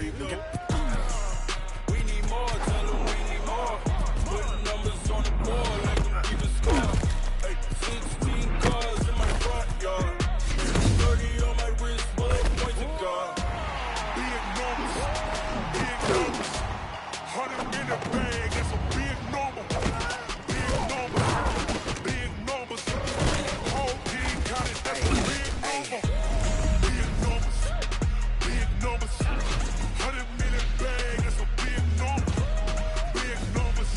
We need more, tell them we need more. Putting numbers on the board like them keep a score. Hey, 16 cars in my front yard. 30 on my wrist, bullet points of God. Big numbers, 100 in the bag, that's a big number. Big numbers, big numbers. Whole team counted, that's a big number. Big numbers, 100 in the bag, that's a big number. Big numbers.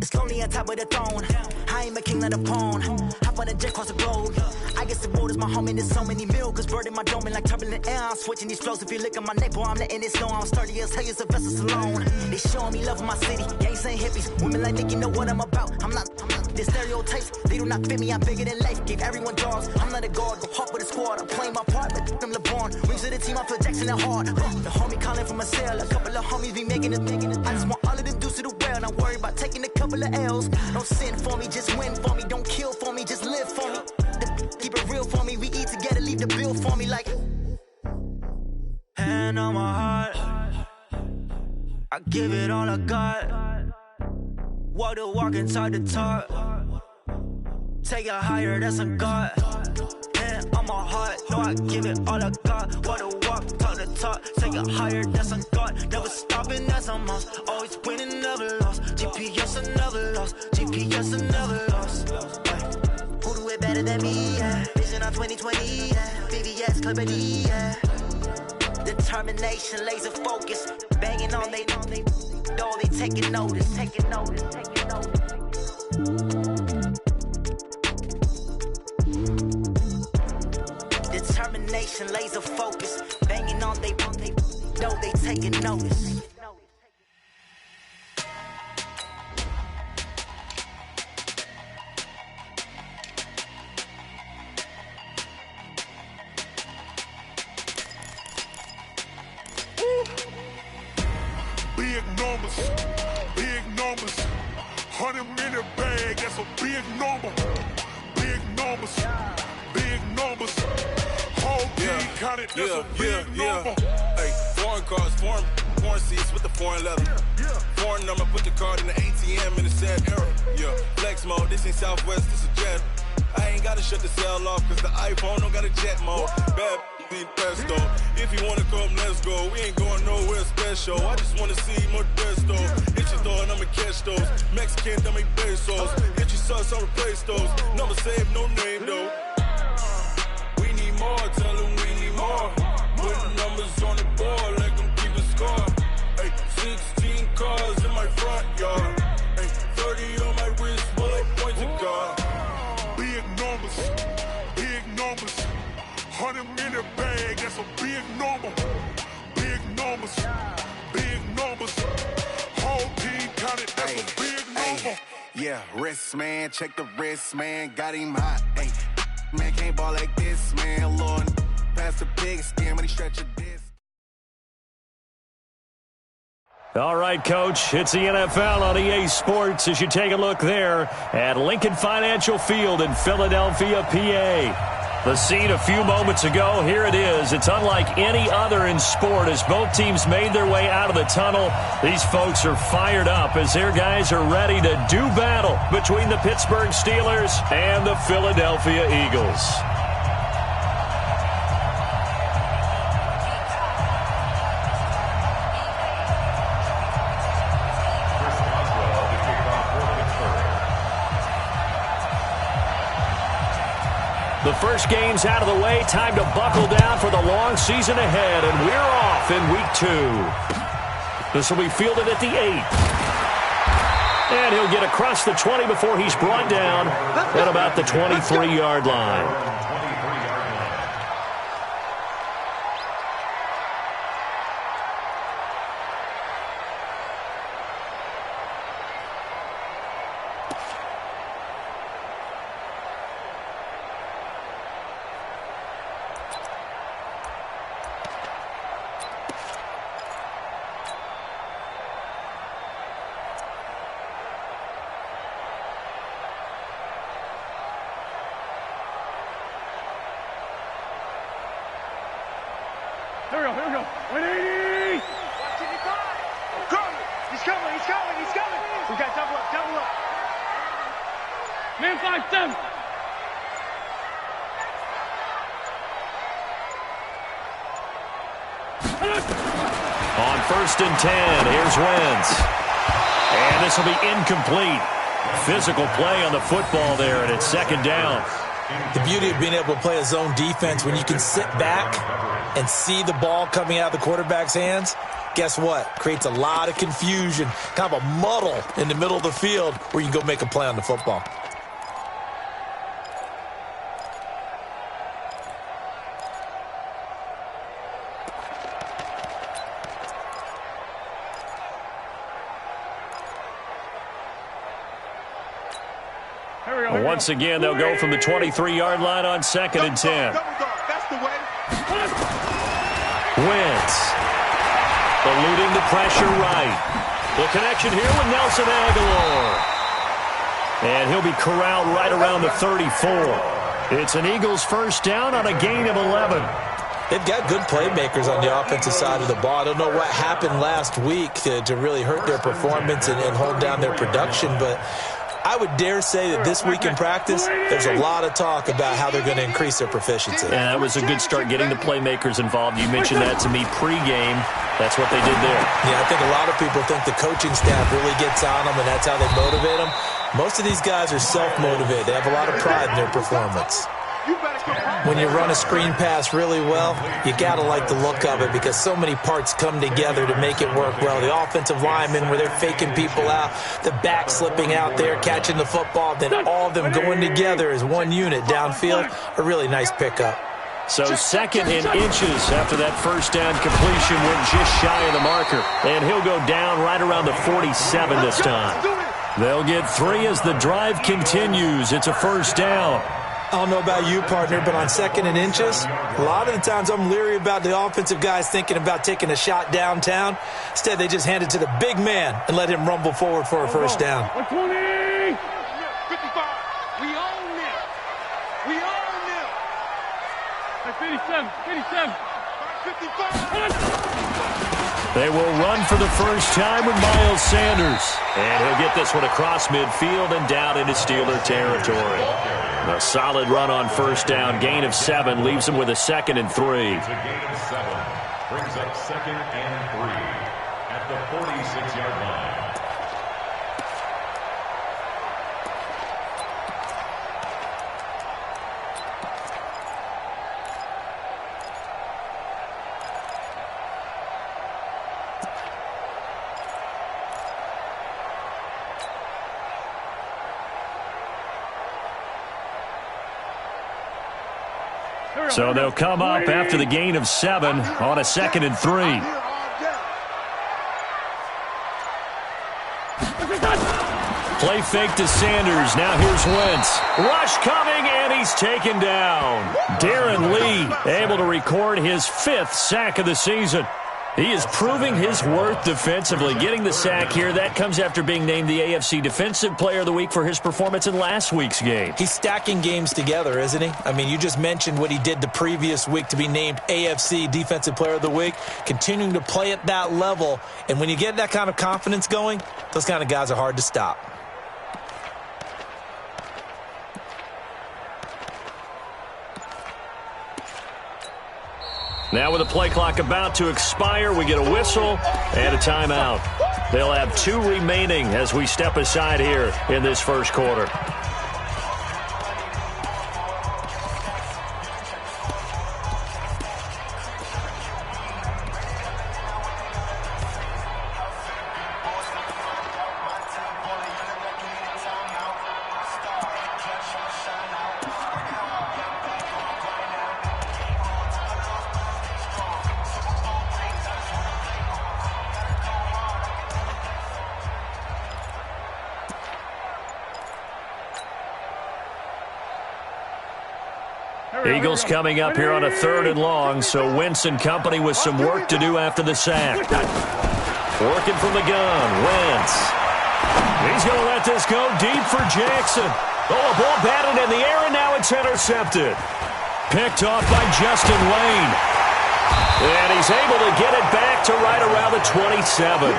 It's lonely on top of the throne. I ain't a king of the pawn. Hop on a jet across the globe. I guess the world is my home and there's so many miracles burning my dome like turbulent air. I'm switching these flows. If you look at my neck, boy, I'm letting it snow. I'm sturdy as hell, it's a vessel alone. They showing me love in my city. Gangs ain't hippies. Women like Nick, you know what I'm about. I'm not the stereotypes. They do not fit me. I'm bigger than life. Gave everyone jaws. I'm not a guard. Go hard with the squad. I'm playing my part, but I'm LeBron. Wings of the team, I feel Jackson and hard. The homie calling from a cell. A couple of homies be making it. I just want all of them dudes to the well. Not worry about taking a couple of L's. Don't sin for me, just win for me. Don't kill for me, just live for me. Keep it real for me. We eat together, leave the bill for me like. Hand on my heart, I give it all I got. Walk the walk and talk the talk. Take it higher, that's a God. Hand on my heart, no, I give it all I got. Walk the walk, talk the talk. Take it higher, that's a God. Never stopping, that's a must. Always winning, never lost. GPS, I never lost. GPS, I never lost. Who do it better than me? Yeah. Vision on 2020. Yeah. VVS, company. Yeah. Determination, laser focus. Banging on they door, they taking notice. Determination, laser focus. Banging on they door, they taking notice. Big numbers, 100 in the bag, that's a big number. Big numbers, whole team counted, that's a big number. Hey, foreign cars, foreign seats with the foreign leather. Foreign number, put the card in the ATM in the sad era. Yeah, flex mode, this ain't Southwest, this is jet. I ain't gotta shut the cell off, cause the iPhone don't got a jet mode. Bad need pesto. If you wanna come, let's go. We ain't going nowhere special. I just wanna see more desto. Hit your door and I'ma catch those. Mexican, dummy pesos. Hit your sauce, I'll replace those. Number saved, no name though. We need more, tell them we need more. Putting numbers on the board like them keep a score. Hey, 16 cars in my front yard. Hey, 30 on my wrist, bullet points of God. Big numbers, 100 in the bag, that's a big number. Big numbers, whole team counted, that's a big number. Yeah, wrist man, check the wrist man, got him hot. Ay, man can't ball like this, man. Lord, pass the big skin when he stretch a disc. All right, Coach, it's the NFL on EA Sports as you take a look there at Lincoln Financial Field in Philadelphia, PA. The scene a few moments ago, here it is. It's unlike any other in sport as both teams made their way out of the tunnel. These folks are fired up as their guys are ready to do battle between the Pittsburgh Steelers and the Philadelphia Eagles. The first game's out of the way. Time to buckle down for the long season ahead, and we're off in Week 2. This will be fielded at the 8. And he'll get across the 20 before he's brought down at about the 23-yard line. we go. 180. He's coming. We got double up. Man 5-7. On 1st and 10, here's Wentz. And this will be incomplete. Physical play on the football there, and it's 2nd down. The beauty of being able to play a zone defense when you can sit back and see the ball coming out of the quarterback's hands, guess what? Creates a lot of confusion, kind of a muddle in the middle of the field where you can go make a play on the football. Once again, they'll go from the 23-yard line on 2nd and 10. That's the way. Wentz eluding the pressure right. The connection here with Nelson Aguilar. And he'll be corralled right around the 34. It's an Eagles 1st down on a gain of 11. They've got good playmakers on the offensive side of the ball. I don't know what happened last week to really hurt their performance and hold down their production, but I would dare say that this week in practice, there's a lot of talk about how they're going to increase their proficiency. Yeah, that was a good start getting the playmakers involved. You mentioned that to me pregame. That's what they did there. Yeah, I think a lot of people think the coaching staff really gets on them, and that's how they motivate them. Most of these guys are self-motivated. They have a lot of pride in their performance. When you run a screen pass really well, you got to like the look of it because so many parts come together to make it work well. The offensive linemen, where they're faking people out, the back slipping out there, catching the football, then all of them going together as one unit downfield, a really nice pickup. So 2nd and inches after that 1st down completion went just shy of the marker. And he'll go down right around the 47 this time. They'll get 3 as the drive continues. It's a 1st down. I don't know about you, partner, but on 2nd and inches, a lot of the times I'm leery about the offensive guys thinking about taking a shot downtown. Instead, they just hand it to the big man and let him rumble forward for a 1st down. 120. 55. We own this. 57. 55. They will run for the first time with Miles Sanders. And he'll get this one across midfield and down into Steeler territory. A solid run on 1st down. Gain of 7 leaves him with a 2nd and 3. Gain of 7 brings up 2nd and 3 at the 46-yard line. So they'll come up after the gain of 7 on a 2nd and 3. Play fake to Sanders. Now here's Wentz. Rush coming, and he's taken down. Darren Lee able to record his 5th sack of the season. He is proving his worth defensively. Getting the sack here, that comes after being named the AFC Defensive Player of the Week for his performance in last week's game. He's stacking games together, isn't he? I mean, you just mentioned what he did the previous week to be named AFC Defensive Player of the Week, continuing to play at that level. And when you get that kind of confidence going, those kind of guys are hard to stop. Now with the play clock about to expire, we get a whistle and a timeout. They'll have 2 remaining as we step aside here in this 1st quarter. Eagles coming up here on a 3rd and long, so Wentz and company with some work to do after the sack. Working from the gun, Wentz. He's going to let this go deep for Jackson. Oh, a ball batted in the air, and now it's intercepted. Picked off by Justin Lane. And he's able to get it back to right around the 27.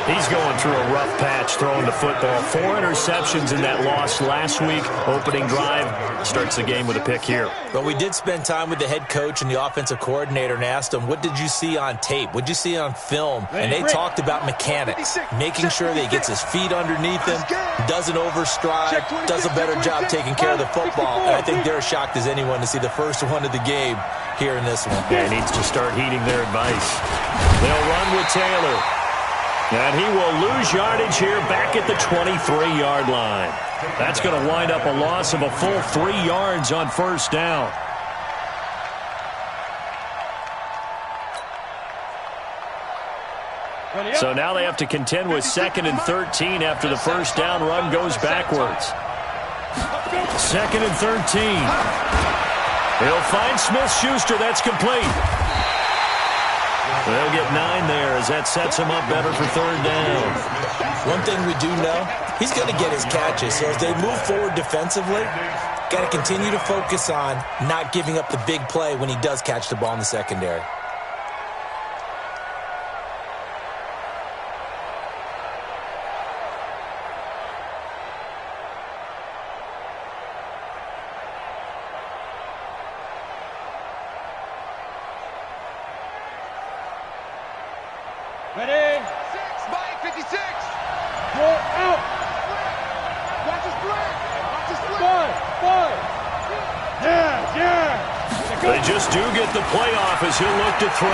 He's going through a rough patch throwing the football. 4 interceptions in that loss last week. Opening drive starts the game with a pick here. But we did spend time with the head coach and the offensive coordinator and asked them, what did you see on tape? What did you see on film? And they talked about mechanics, making sure that he gets his feet underneath him, doesn't overstride, does a better job taking care of the football. And I think they're as shocked as anyone to see the first one of the game here in this one. Yeah, he needs to start heeding their advice. They'll run with Taylor. And he will lose yardage here back at the 23-yard line. That's going to wind up a loss of a full 3 yards on first down. So now they have to contend with 2nd and 13 after the first down run goes backwards. 2nd and 13. He'll find Smith-Schuster. That's complete. They'll get 9 there as that sets him up better for 3rd down. One thing we do know, he's going to get his catches. So as they move forward defensively, got to continue to focus on not giving up the big play when he does catch the ball in the secondary. Ready? 6 by 56. Go out. Watch his break. Watch his break. 5. Yeah. They just do get the playoff as he'll look to throw.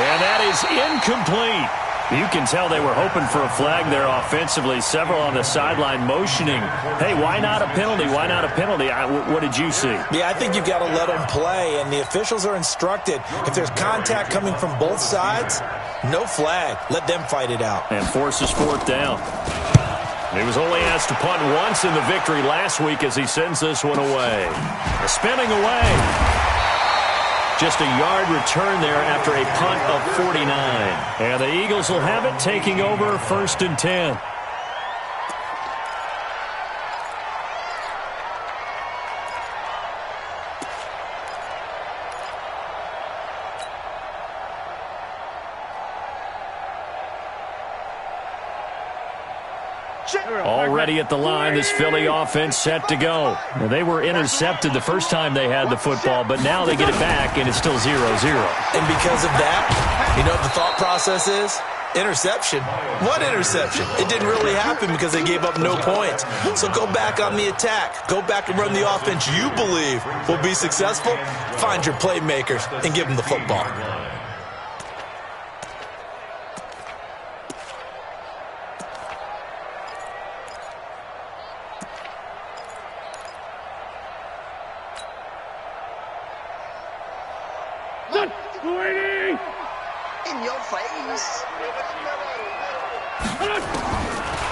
And that is incomplete. You can tell they were hoping for a flag there offensively. Several on the sideline motioning. Hey, why not a penalty? Why not a penalty? What did you see? Yeah, I think you've got to let them play, and the officials are instructed. If there's contact coming from both sides, no flag. Let them fight it out. And forces 4th down. He was only asked to punt once in the victory last week as he sends this one away. Spinning away. Just a yard return there after a punt of 49. And the Eagles will have it, taking over 1st and 10. Already at the line, this Philly offense set to go. Well, they were intercepted the first time they had the football, but now they get it back, and it's still 0-0. And because of that, you know what the thought process is? Interception. What interception? It didn't really happen because they gave up no points. So go back on the attack. Go back and run the offense you believe will be successful. Find your playmakers and give them the football. In your face.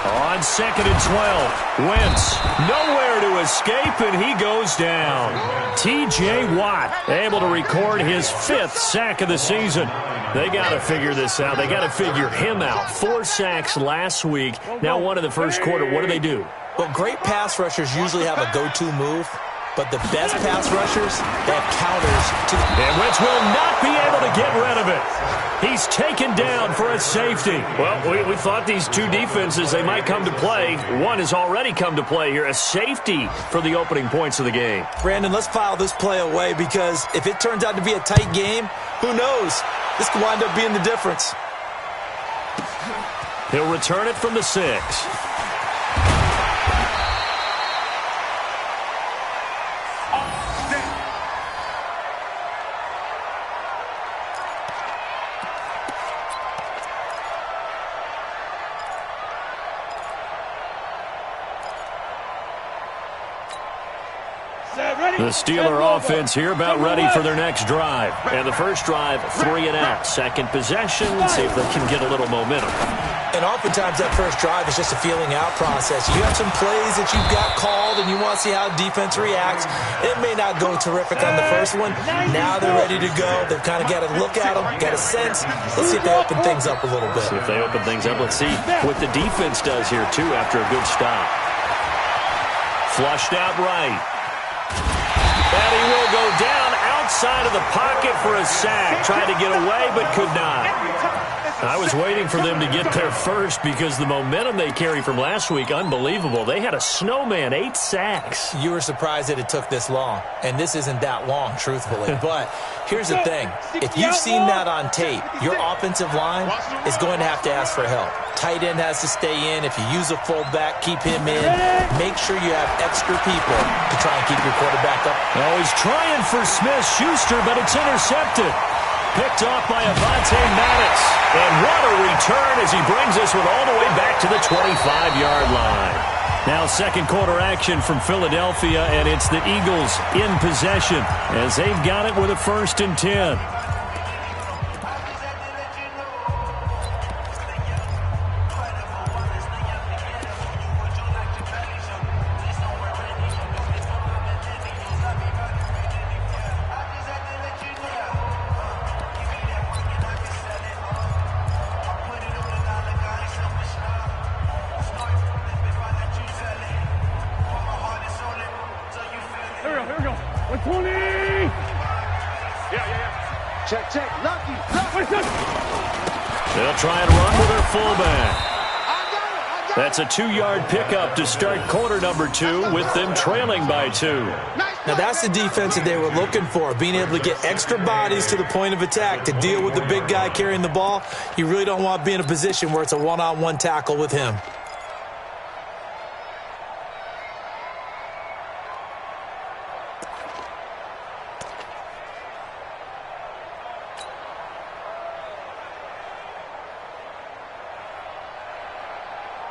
On 2nd and 12, Wentz nowhere to escape, and he goes down. T.J. Watt able to record his 5th sack of the season. They got to figure this out. They got to figure him out. 4 sacks last week. Now one in the first quarter. What do? Well, great pass rushers usually have a go-to move, but the best pass rushers, they have counters to the... And Wentz will not be able to get rid of it. He's taken down for a safety. Well, we thought these two defenses, they might come to play. One has already come to play here, a safety for the opening points of the game. Brandon, let's file this play away because if it turns out to be a tight game, who knows? This could wind up being the difference. He'll return it from the 6. The Steeler offense here about ready for their next drive. And the first drive, 3 and out. Second possession, let's see if they can get a little momentum. And oftentimes that first drive is just a feeling out process. You have some plays that you've got called and you want to see how defense reacts. It may not go terrific on the first one. Now they're ready to go. They've kind of got to look at them, got a sense. Let's see if they open things up a little bit. See if they open things up. Let's see what the defense does here, too, after a good stop. Flushed out right. And he will go down outside of the pocket for a sack. Tried to get away, but could not. I was waiting for them to get there first because the momentum they carry from last week, unbelievable. They had a snowman, 8 sacks. You were surprised that it took this long, and this isn't that long, truthfully. But here's the thing. If you've seen that on tape, your offensive line is going to have to ask for help. Tight end has to stay in. If you use a fullback, keep him in. Make sure you have extra people to try and keep your quarterback up. Oh, he's trying for Smith-Schuster, but it's intercepted. Picked off by Avonte Maddox. And what a return as he brings us all the way back to the 25-yard line. Now second quarter action from Philadelphia, and it's the Eagles in possession as they've got it with a 1st and 10. They'll try and run with their fullback. That's a 2-yard pickup to start quarter number 2 with them trailing by 2. Now that's the defense that they were looking for, being able to get extra bodies to the point of attack to deal with the big guy carrying the ball. You really don't want to be in a position where it's a one-on-one tackle with him.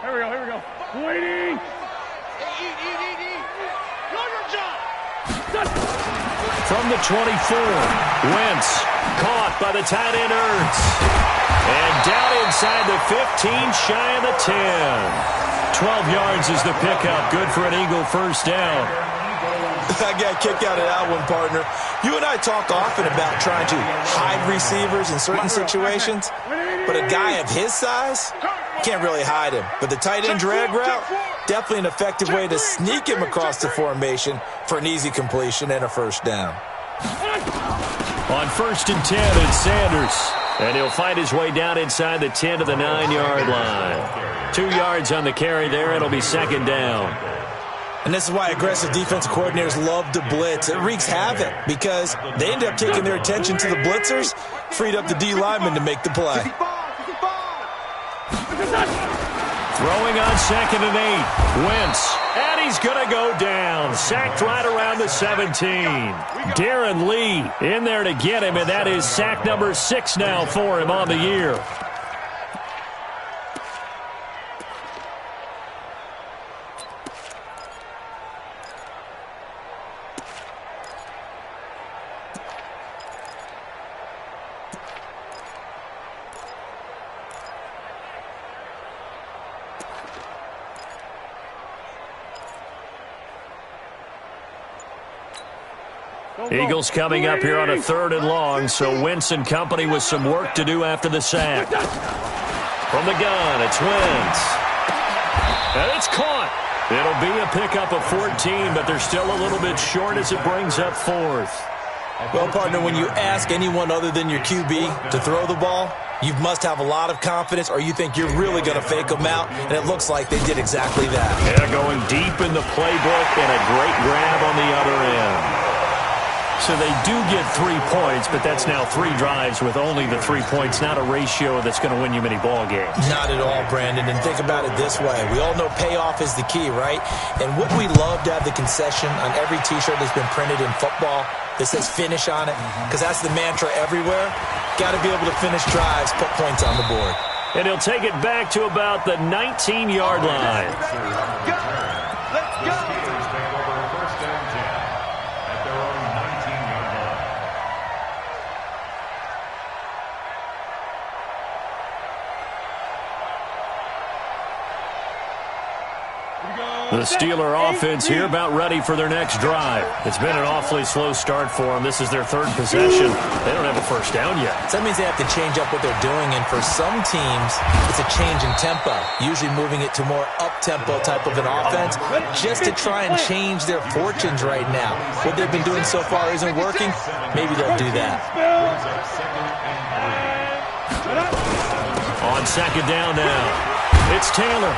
Here we go. Waiting. From the 24, Wentz caught by the tight end Ertz. And down inside the 15, shy of the 10. 12 yards is the pickup. Good for an Eagle first down. I got kicked out of that one, partner. You and I talk often about trying to hide receivers in certain situations, but a guy of his size can't really hide him. But the tight end drag route, definitely an effective way to sneak him across the formation for an easy completion and a first down. On 1st and 10, it's Sanders. And he'll find his way down inside the 10 to the 9-yard line. 2 yards on the carry there. It'll be second down. And this is why aggressive defensive coordinators love to blitz. It wreaks havoc because they end up taking their attention to the blitzers, freed up the D lineman to make the play. Throwing on 2nd and 8. Wentz. And he's going to go down. Sacked right around the 17. Darren Lee in there to get him, and that is sack number 6 now for him on the year. Eagles coming up here on a 3rd and long, so Wentz and company with some work to do after the sack. From the gun, it's Wentz. And it's caught. It'll be a pickup of 14, but they're still a little bit short as it brings up 4th. Well, partner, when you ask anyone other than your QB to throw the ball, you must have a lot of confidence, or you think you're really going to fake them out, and it looks like they did exactly that. Yeah, going deep in the playbook and a great grab on the other end. So they do get 3 points, but that's now 3 drives with only the 3 points, not a ratio that's going to win you many ball games. Not at all, Brandon, and think about it this way. We all know payoff is the key, right? And wouldn't we love to have the concession on every T-shirt that's been printed in football that says finish on it? Because that's the mantra everywhere. Got to be able to finish drives, put points on the board. And he'll take it back to about the 19-yard line. Let's go. Here we go. The Steeler offense here about ready for their next drive. It's been an awfully slow start for them. This is their third possession. They don't have a first down yet. So that means they have to change up what they're doing, and for some teams, it's a change in tempo, usually moving it to more up-tempo type of an offense just to try and change their fortunes right now. What they've been doing so far isn't working. Maybe they'll do that. On second down now, it's Taylor.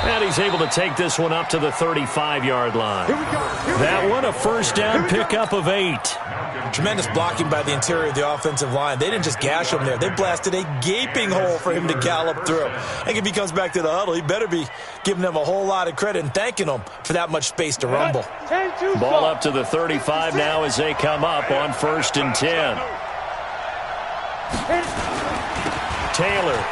And he's able to take this one up to the 35-yard line. That one, a first down pickup of 8. Tremendous blocking by the interior of the offensive line. They didn't just gash him there. They blasted a gaping hole for him to gallop through. I think if he comes back to the huddle, he better be giving them a whole lot of credit and thanking them for that much space to rumble. Ball up to the 35 now as they come up on 1st and 10. Taylor.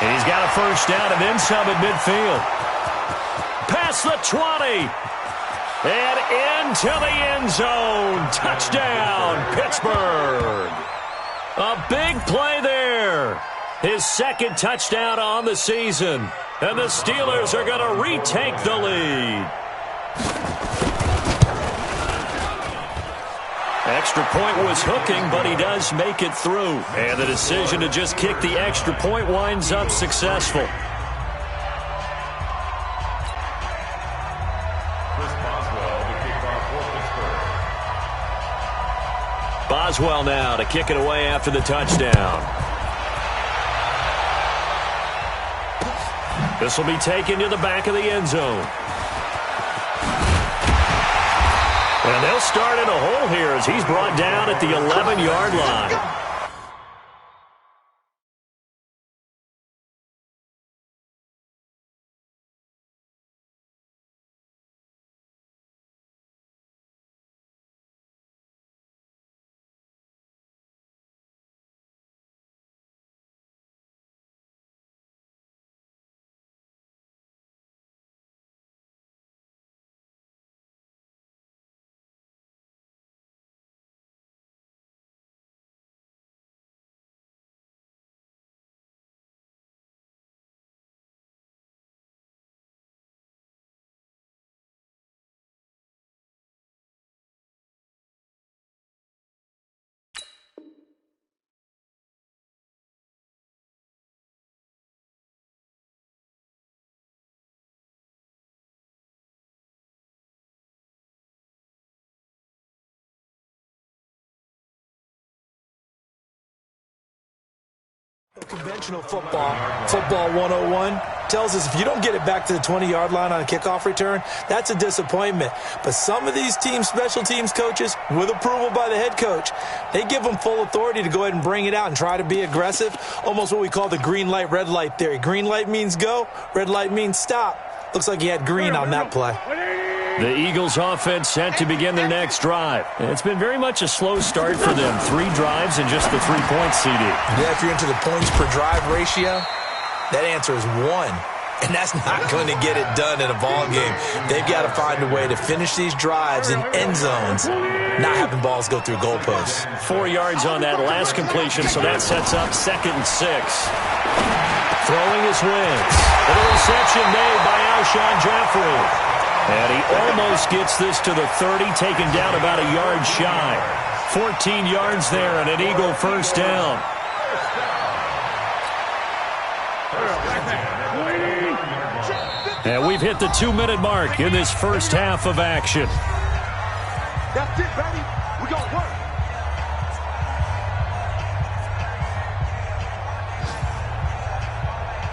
And he's got a first down and then some at midfield. Past the 20. And into the end zone. Touchdown, Pittsburgh. A big play there. His second touchdown on the season. And the Steelers are going to retake the lead. Extra point was hooking, but he does make it through. And the decision to just kick the extra point winds up successful. Boswell now to kick it away after the touchdown. This will be taken to the back of the end zone. And they'll start in a hole here as he's brought down at the 11-yard line. Conventional football 101, tells us if you don't get it back to the 20-yard line on a kickoff return, that's a disappointment. But some of these teams, special teams coaches, with approval by the head coach, they give them full authority to go ahead and bring it out and try to be aggressive, almost what we call the green light, red light theory. Green light means go, red light means stop. Looks like he had green on that play. The Eagles offense set to begin their next drive. It's been very much a slow start for them. 3 drives and just the 3 points, CD. Yeah, if you're into the points per drive ratio, that answer is 1. And that's not going to get it done in a ball game. They've got to find a way to finish these drives in end zones, not having balls go through goalposts. 4 yards on that last completion, so that sets up 2nd and 6. Throwing his Wentz. An interception made by Alshon Jeffrey. And he almost gets this to the 30, taken down about a yard shy. 14 yards there and an Eagle first down. And we've hit the 2-minute mark in this first half of action. That's it, baby. We're going to work.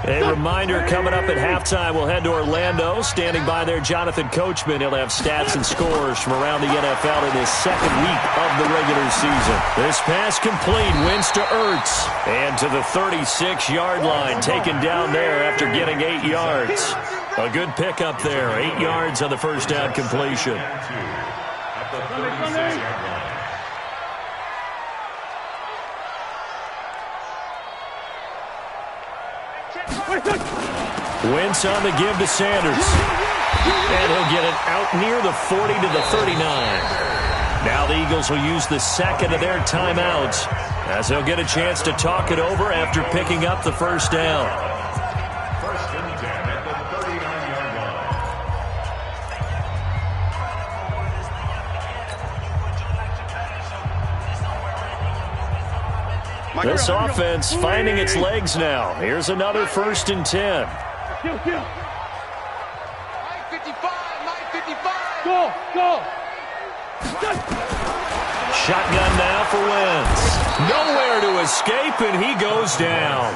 A reminder, coming up at halftime, we'll head to Orlando. Standing by there, Jonathan Coachman. He'll have stats and scores from around the NFL in his 2nd week of the regular season. This pass complete, Wentz to Ertz. And to the 36-yard line, taken down there after getting 8 yards. A good pickup there, 8 yards on the first down completion. At the 36-yard line. Wentz on the give to Sanders. And he'll get it out near the 40 to the 39. Now the Eagles will use the second of their timeouts as they'll get a chance to talk it over after picking up the first down. This offense finding its legs now. Here's another 1st and 10. 9:55. Go. Shotgun now for Wentz. Nowhere to escape, and he goes down.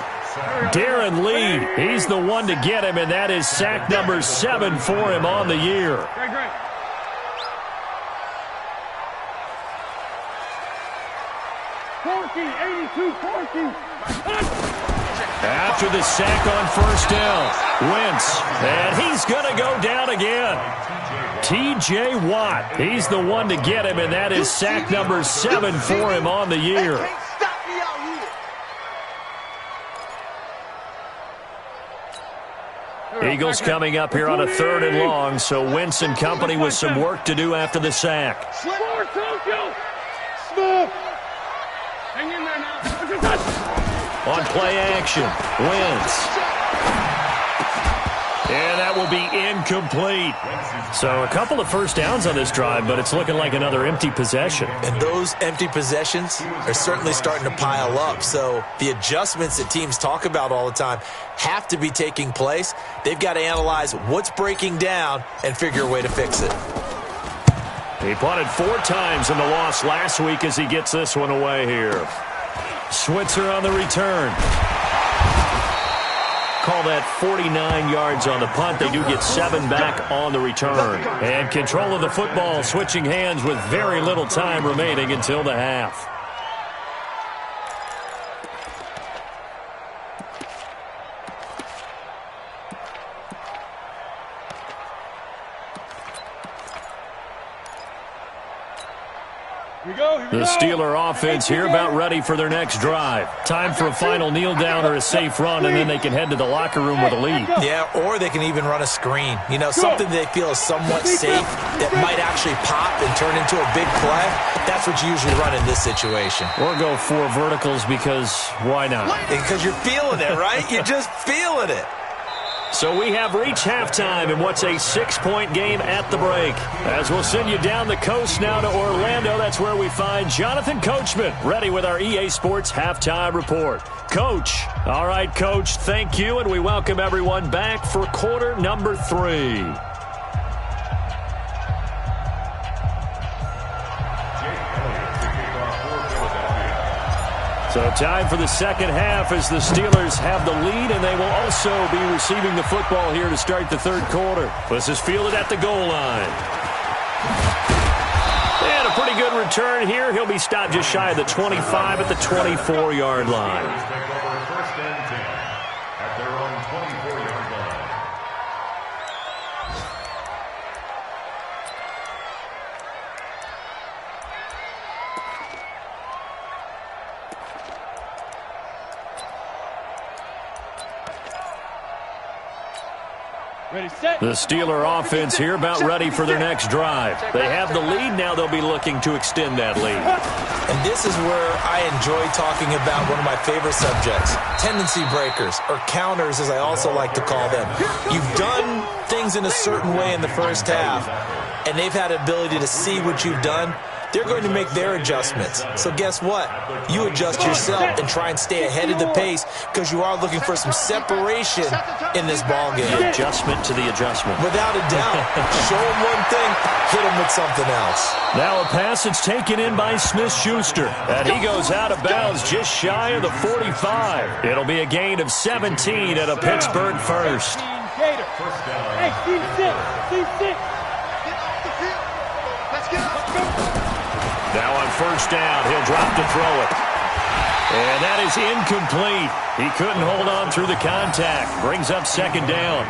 Darren Lee, he's the one to get him, and that is sack number 7 for him on the year. Great. After the sack on 1st down, Wentz, and he's going to go down again. T.J. Watt, he's the one to get him, and that is sack number 7 for him on the year. Eagles coming up here on a 3rd and long, so Wentz and company with some work to do after the sack. Hang in there now. On play action, Wentz. And that will be incomplete. So a couple of 1st downs on this drive, but it's looking like another empty possession. And those empty possessions are certainly starting to pile up. So the adjustments that teams talk about all the time have to be taking place. They've got to analyze what's breaking down and figure a way to fix it. He punted 4 times in the loss last week as he gets this one away here. Switzer on the return. Call that 49 yards on the punt. They do get 7 back on the return. And control of the football, switching hands with very little time remaining until the half. The Steeler offense here about ready for their next drive. Time for a final kneel down or a safe run, and then they can head to the locker room with a lead. Yeah, or they can even run a screen. You know, something they feel is somewhat safe that might actually pop and turn into a big play. That's what you usually run in this situation. Or go 4 verticals because why not? Because you're feeling it, right? You're just feeling it. So we have reached halftime in what's a 6-point game at the break. As we'll send you down the coast now to Orlando, that's where we find Jonathan Coachman, ready with our EA Sports Halftime Report. Coach. All right, Coach, thank you, and we welcome everyone back for quarter number 3. So time for the second half as the Steelers have the lead, and they will also be receiving the football here to start the 3rd quarter. This is fielded at the goal line. And a pretty good return here. He'll be stopped just shy of the 25 at the 24-yard line. First and 10 at their own 24-yard line. The Steeler offense here about ready for their next drive. They have the lead. Now they'll be looking to extend that lead. And this is where I enjoy talking about one of my favorite subjects, tendency breakers, or counters as I also like to call them. You've done things in a certain way in the first half, and they've had the ability to see what you've done. They're going to make their adjustments. So guess what? You adjust yourself and try and stay ahead of the pace because you are looking for some separation in this ballgame. The adjustment to the adjustment. Without a doubt. Show them one thing, hit them with something else. Now a pass that's taken in by Smith-Schuster. And he goes out of bounds just shy of the 45. It'll be a gain of 17 at a Pittsburgh first. Hey, C6. Now on 1st down, he'll drop to throw it. And that is incomplete. He couldn't hold on through the contact. Brings up 2nd down.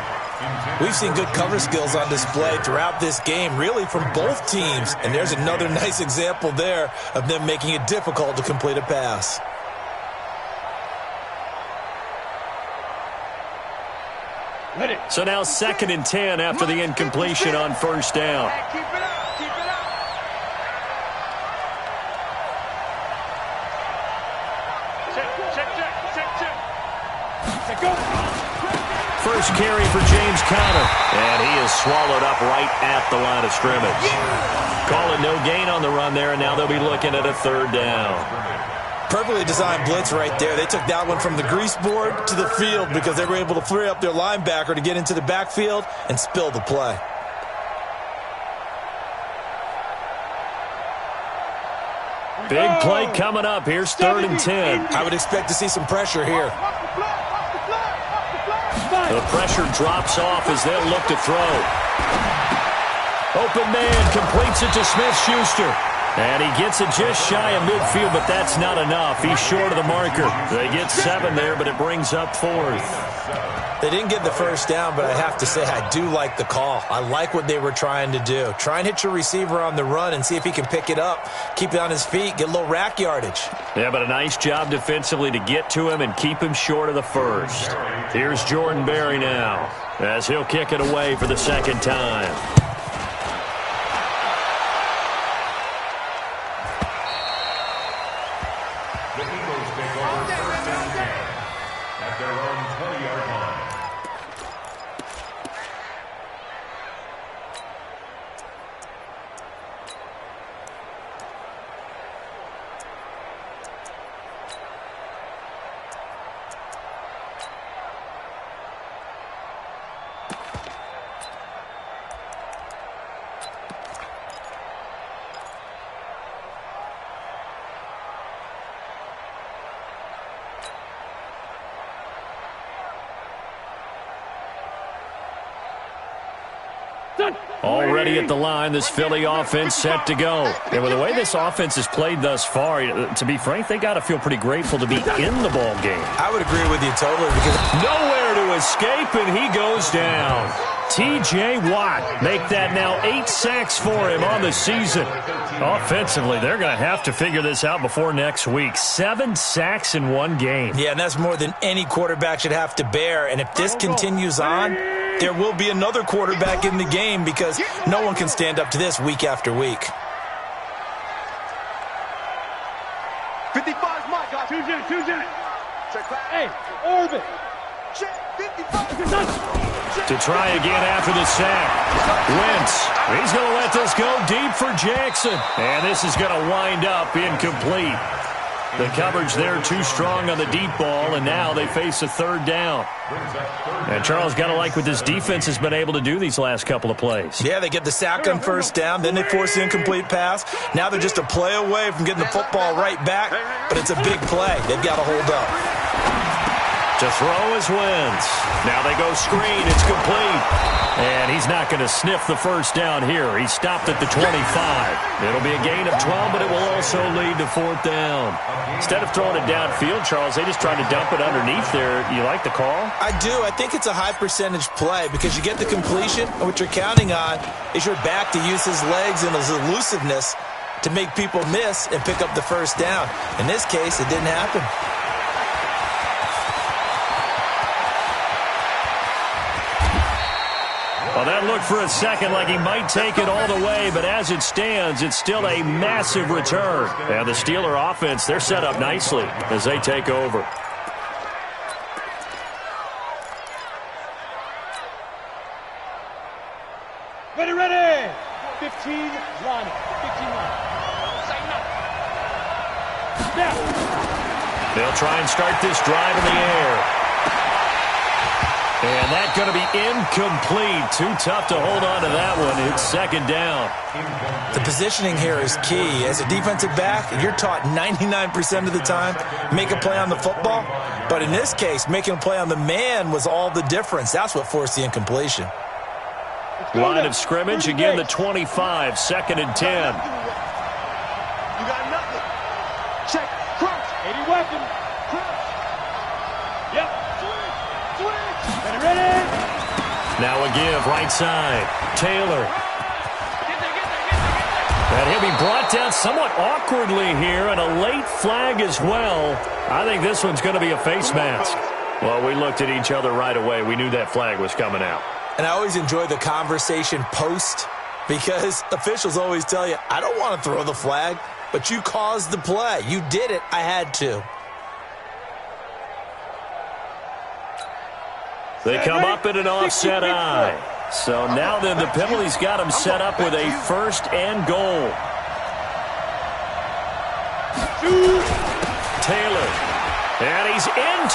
We've seen good cover skills on display throughout this game, really from both teams. And there's another nice example there of them making it difficult to complete a pass. So now 2nd and 10 after the incompletion on 1st down. Keep it up. First carry for James Conner. And he is swallowed up right at the line of scrimmage. Call it no gain on the run there, and now they'll be looking at a 3rd down. Perfectly designed blitz right there. They took that one from the grease board to the field because they were able to free up their linebacker to get into the backfield and spill the play. Big play coming up. Here's 3rd and 10. I would expect to see some pressure here. The pressure drops off as they'll look to throw. Open man completes it to Smith-Schuster. And he gets it just shy of midfield, but that's not enough. He's short of the marker. They get 7 there, but it brings up 4th. They didn't get the first down, but I have to say I do like the call. I like what they were trying to do. Try and hit your receiver on the run and see if he can pick it up, keep it on his feet, get a little rack yardage. Yeah, but a nice job defensively to get to him and keep him short of the first. Here's Jordan Berry now as he'll kick it away for the 2nd time. Already at the line, this Philly offense set to go. And with the way this offense has played thus far, to be frank, they got to feel pretty grateful to be in the ball game. I would agree with you totally. Because nowhere to escape, and he goes down. T.J. Watt make that now 8 sacks for him on the season. Offensively, they're going to have to figure this out before next week. 7 sacks in 1 game. Yeah, and that's more than any quarterback should have to bear. And if this continues on, there will be another quarterback in the game because no one can stand up to this week after week. 55's my guy. 2's in it. Hey, orbit. Check 55. To try again after the sack. Wentz. He's going to let this go deep for Jackson. And this is going to wind up incomplete. The coverage there too strong on the deep ball, and now they face a 3rd down. And Charles, got to like what this defense has been able to do these last couple of plays. Yeah, they get the sack on 1st down, then they force the incomplete pass. Now they're just a play away from getting the football right back, but it's a big play. They've got to hold up. To throw is Wentz. Now they go screen. It's complete. And he's not going to sniff the 1st down here. He stopped at the 25. It'll be a gain of 12, but it will also lead to 4th down. Instead of throwing it downfield, Charles, they just tried to dump it underneath there. You like the call? I do. I think it's a high percentage play because you get the completion, and what you're counting on is your back to use his legs and his elusiveness to make people miss and pick up the 1st down. In this case, it didn't happen. Well, that looked for a second like he might take it all the way, but as it stands, it's still a massive return. And the Steeler offense, they're set up nicely as they take over. Ready. 15 line. 15 line. They'll try and start this drive in the air. And that's going to be incomplete. Too tough to hold on to that one. It's 2nd down. The positioning here is key. As a defensive back, you're taught 99% of the time, make a play on the football. But in this case, making a play on the man was all the difference. That's what forced the incompletion. Line of scrimmage, again the 25, 2nd and 10. You got nothing. Check. Crunch. 80 weapon. Crunch. Yep. Ready. Now a give, right side. Taylor. And he'll be brought down somewhat awkwardly here, and a late flag as well. I think this one's going to be a face mask. Well, we looked at each other right away. We knew that flag was coming out. And I always enjoy the conversation post because officials always tell you, I don't want to throw the flag, but you caused the play. You did it. I had to. They come up in an offset eye. So now then the penalty's got them set up with a 1st and goal.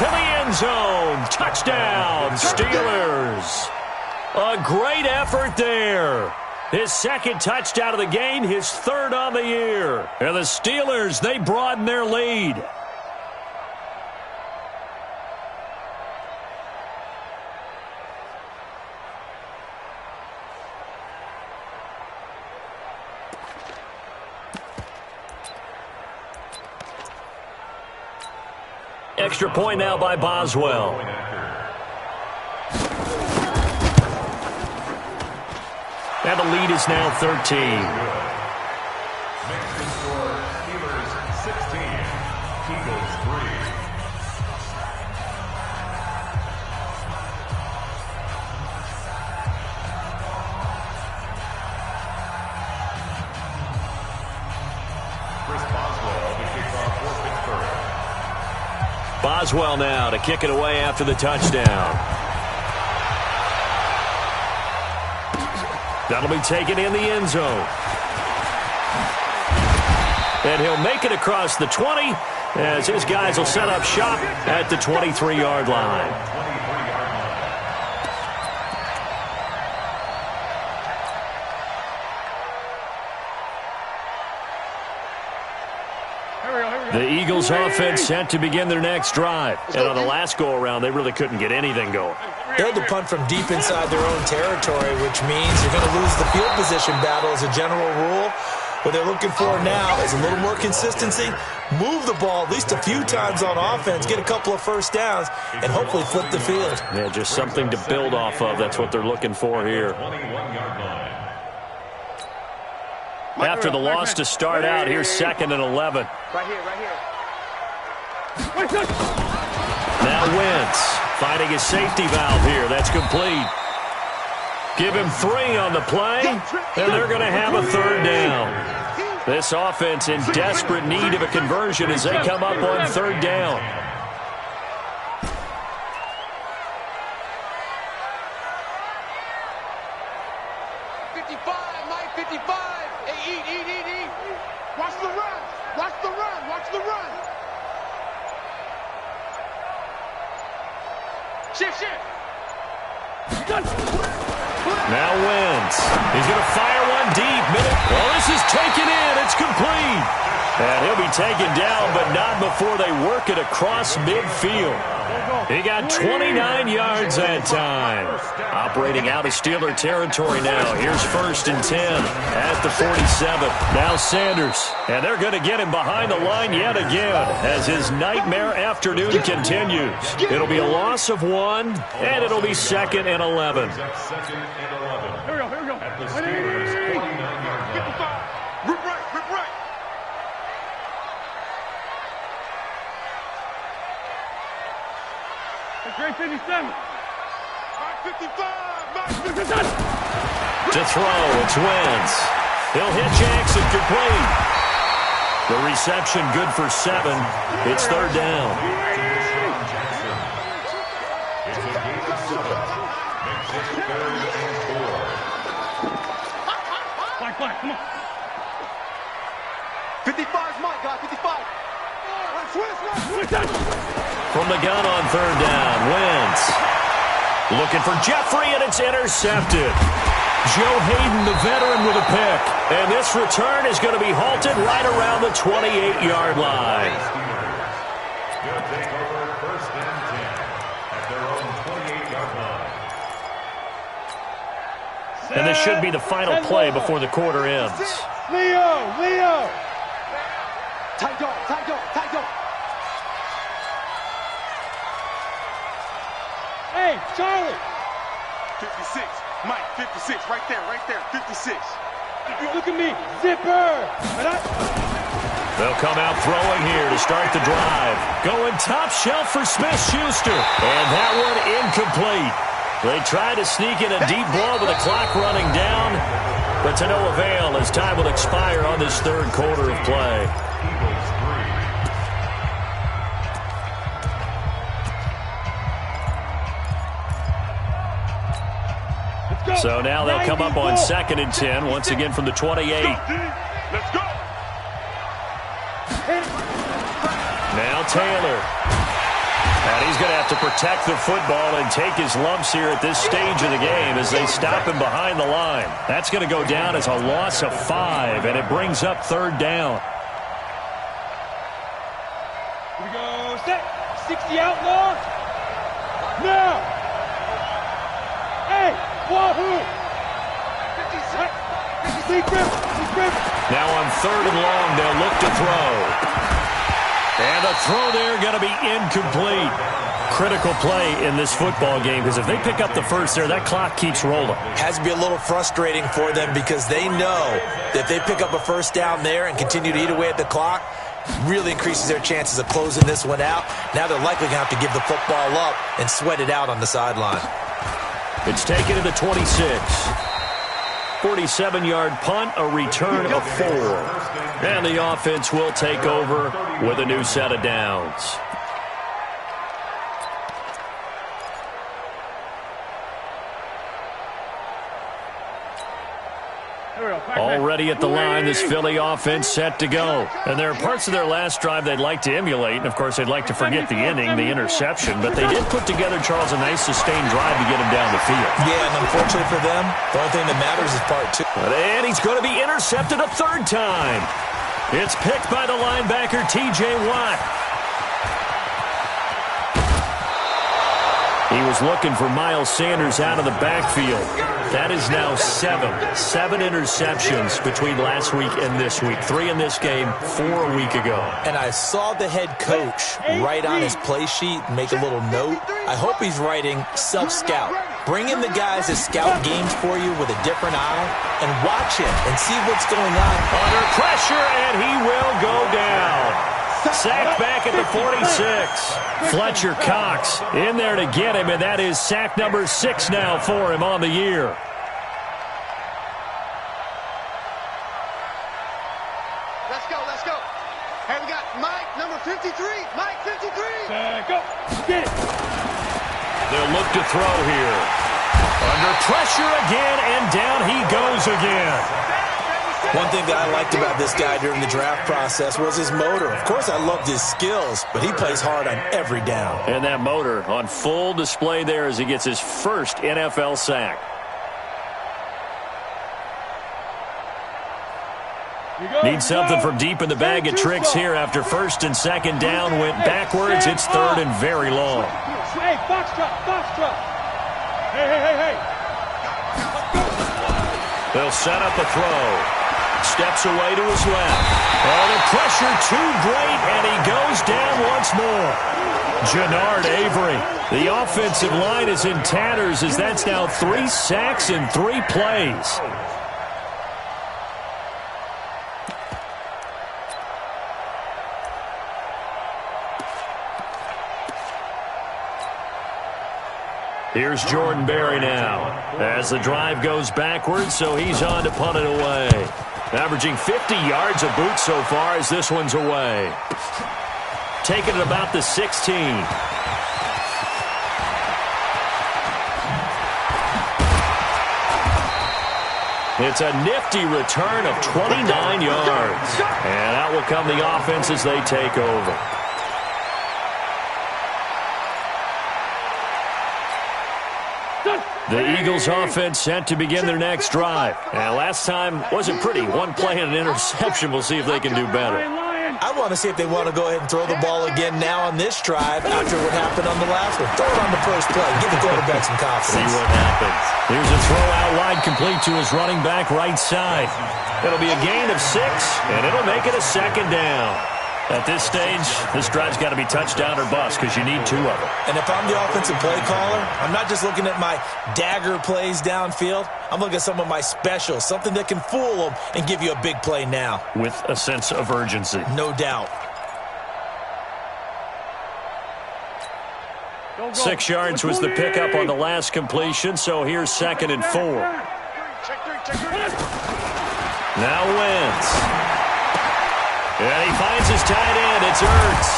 to the end zone. Touchdown, Steelers. A great effort there. His second touchdown of the game, his third on the year. And the Steelers, they broaden their lead. Extra point now by Boswell. And the lead is now 13. Next score, Steelers 16, Eagles 3. Chris Boswell to kick off for Pittsburgh. Boswell now to kick it away after the touchdown. That'll be taken in the end zone. And he'll make it across the 20 as his guys will set up shop at the 23-yard line. The Eagles offense set to begin their next drive. And on the last go-around, they really couldn't get anything going. They had to punt from deep inside their own territory, which means you're going to lose the field position battle as a general rule. What they're looking for now is a little more consistency, move the ball at least a few times on offense, get a couple of first downs, and hopefully flip the field. Yeah, just something to build off of. That's what they're looking for here. After the loss to start out, here's 2nd and 11. Right here. Now Wentz finding his safety valve here. That's complete. Give him 3 on the play, and they're going to have a 3rd down. This offense in desperate need of a conversion as they come up on 3rd down. Now Wentz. He's going to fire one deep. Well, this is taken in. It's complete. And he'll be taken down, but not before they work it across midfield. He got 29 yards that time. Operating out of Steeler territory now. Here's 1st and 10 at the 47. Now Sanders. And they're going to get him behind the line yet again as his nightmare afternoon continues. It'll be a loss of 1, and it'll be 2nd and 11. Here we go. At the Steelers' 49-yard line. 55. Rip right. Great 57. Mark 55. To throw, it's Wentz. He'll hit Jackson complete. The reception good for 7. It's 3rd down. It's a gain of 7. Makes it 3rd and 4. Flag, come on. 55 is mine, guys, 55. From the gun on 3rd down, Wentz. Looking for Jeffrey, and it's intercepted. Joe Hayden, the veteran, with a pick. And this return is going to be halted right around the 28-yard line. They'll take over 1st and 10 at their own 28-yard line. And this should be the final play before the quarter ends. Leo. Tight dog. Hey, Charlie. 56. Mike, 56. Right there. 56. Look at me. Zipper. They'll come out throwing here to start the drive. Going top shelf for Smith-Schuster. And that one incomplete. They tried to sneak in a deep ball with the clock running down, but to no avail as time will expire on this 3rd quarter of play. So now they'll come up on 2nd and 10, once again from the 28. Let's go. Now Taylor. And he's going to have to protect the football and take his lumps here at this stage of the game as they stop him behind the line. That's going to go down as a loss of 5, and it brings up 3rd down. Here we go. Set. 60 outlaw. Now. Hey, Wahoo. 56. Now on 3rd and long, they'll look to throw. And a throw there going to be incomplete. Critical play in this football game because if they pick up the first there, that clock keeps rolling. Has to be a little frustrating for them because they know that if they pick up a first down there and continue to eat away at the clock, really increases their chances of closing this one out. Now they're likely going to have to give the football up and sweat it out on the sideline. It's taken to the 26. 47-yard punt, a return of 4. And the offense will take over with a new set of downs. Already at the line, this Philly offense set to go. And there are parts of their last drive they'd like to emulate. And, of course, they'd like to forget the inning, the interception. But they did put together, Charles, a nice sustained drive to get him down the field. Yeah, and unfortunately for them, the only thing that matters is part 2. And he's going to be intercepted a 3rd time. It's picked by the linebacker, T.J. Watt. He was looking for Miles Sanders out of the backfield. That is now 7 interceptions between last week and this week. 3 in this game, 4 a week ago. And I saw the head coach write on his play sheet and make a little note. I hope he's writing self-scout. Bring in the guys that scout games for you with a different eye and watch him and see what's going on. Under pressure, and he will go down. Sacked back at the 46. Fletcher Cox in there to get him, and that is sack number 6 now for him on the year. Let's go. Hey, we got Mike, number 53. Mike, 53. Go. Get it. They'll look to throw here. Under pressure again, and down he goes again. One thing that I liked about this guy during the draft process was his motor. Of course, I loved his skills, but he plays hard on every down. And that motor on full display there as he gets his first NFL sack. Need something from deep in the bag of tricks here after 1st and 2nd down. Went backwards. It's 3rd and very long. Hey, box truck. Hey. They'll set up a throw. Steps away to his left. Oh, the pressure too great, and he goes down once more. Jannard Avery. The offensive line is in tatters as that's now 3 sacks in 3 plays. Here's Jordan Berry now as the drive goes backwards, so he's on to punt it away. Averaging 50 yards a boot so far as this one's away. Taking it about the 16. It's a nifty return of 29 yards. And out will come the offense as they take over. The Eagles offense set to begin their next drive. And last time wasn't pretty. 1 play and an interception. We'll see if they can do better. I want to see if they want to go ahead and throw the ball again now on this drive after what happened on the last one. Throw it on the first play. Give the quarterback some confidence. See what happens. Here's a throw out wide complete to his running back right side. It'll be a gain of 6, and it'll make it a 2nd down. At this stage, this drive's got to be touchdown or bust because you need 2 of them. And if I'm the offensive play caller, I'm not just looking at my dagger plays downfield. I'm looking at some of my specials, something that can fool them and give you a big play now. With a sense of urgency. No doubt. 6 yards was the pickup on the last completion, so here's 2nd and 4. Now Wentz. And he finds his tight end. It's Ertz.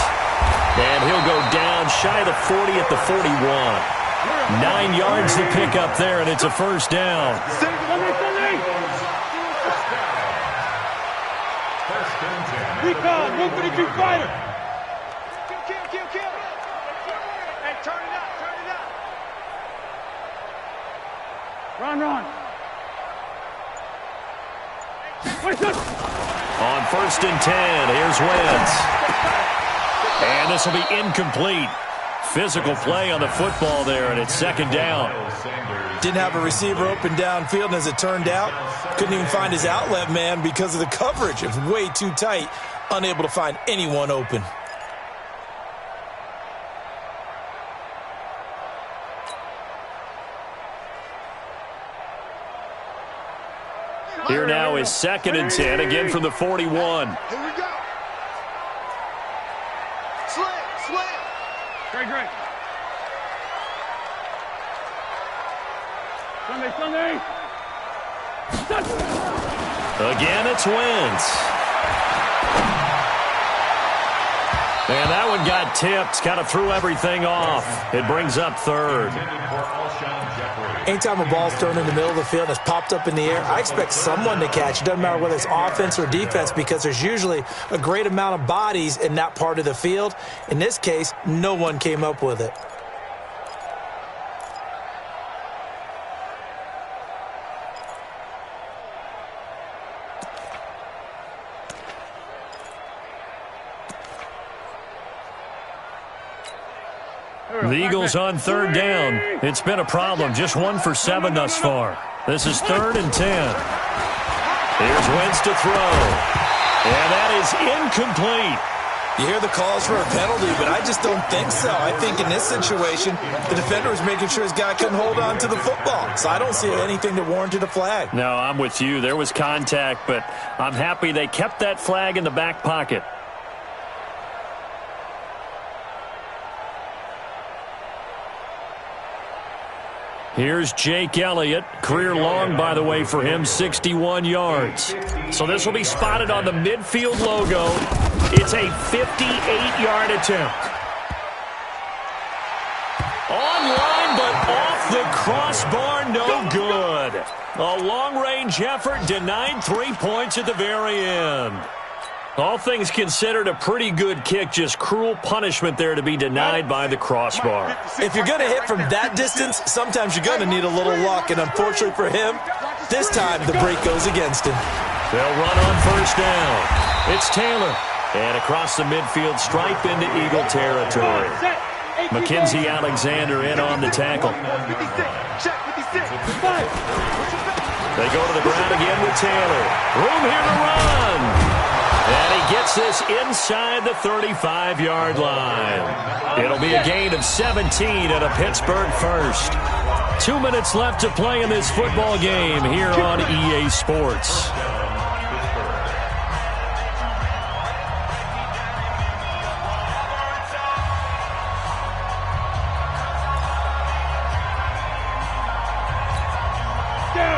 And he'll go down shy of the 40 at the 41. 9 yards to pick up there, and it's a 1st down. Recon, 132 fighter. Run. On 1st and 10, here's Wentz. And this will be incomplete. Physical play on the football there, and it's 2nd down. Didn't have a receiver open downfield, and as it turned out, couldn't even find his outlet man because of the coverage. It was way too tight, unable to find anyone open. Here now is 2nd and 10, again from the 41. Here we go. Slam. Great. Sunday. Again, it's Wentz. And that one got tipped, kind of threw everything off. It brings up 3rd. Anytime a ball's thrown in the middle of the field and it's popped up in the air, I expect someone to catch. It doesn't matter whether it's offense or defense because there's usually a great amount of bodies in that part of the field. In this case, no one came up with it. The Eagles on 3rd down. It's been a problem. Just 1 for 7 thus far. This is 3rd and 10. Here's Wentz to throw. And that is incomplete. You hear the calls for a penalty, but I just don't think so. I think in this situation, the defender was making sure his guy couldn't hold on to the football. So I don't see anything that warranted a flag. No, I'm with you. There was contact, but I'm happy they kept that flag in the back pocket. Here's Jake Elliott. Career long, by the way, for him, 61 yards. So this will be spotted on the midfield logo. It's a 58-yard attempt. Online, but off the crossbar, no good. A long-range effort denied 3 points at the very end. All things considered, a pretty good kick, just cruel punishment there to be denied by the crossbar. If you're going to hit from that distance, sometimes you're going to need a little luck, and unfortunately for him, this time the break goes against him. They'll run on 1st down. It's Taylor. And across the midfield stripe into Eagle territory. Mackenzie Alexander in on the tackle. They go to the ground again with Taylor. Room here to run. And he gets this inside the 35-yard line. It'll be a gain of 17 and a Pittsburgh first. 2 minutes left to play in this football game here on EA Sports.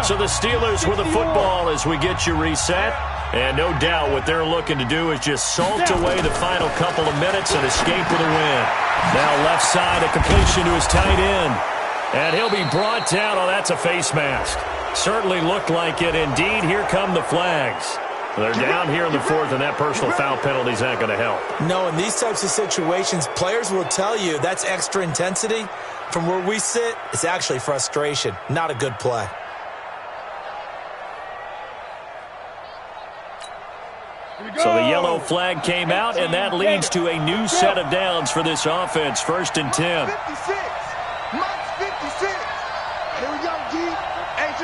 So the Steelers with the football as we get you reset. And no doubt what they're looking to do is just salt away the final couple of minutes and escape with a win. Now left side, a completion to his tight end. And he'll be brought down. Oh, that's a face mask. Certainly looked like it. Indeed, here come the flags. They're down here in the 4th, and that personal foul penalty is not going to help. No, in these types of situations, players will tell you that's extra intensity. From where we sit, it's actually frustration. Not a good play. So the yellow flag came out, and that leads to a new set of downs for this offense. 1st and 10. 56. Mike's 56. Here we go, G. Hey, it's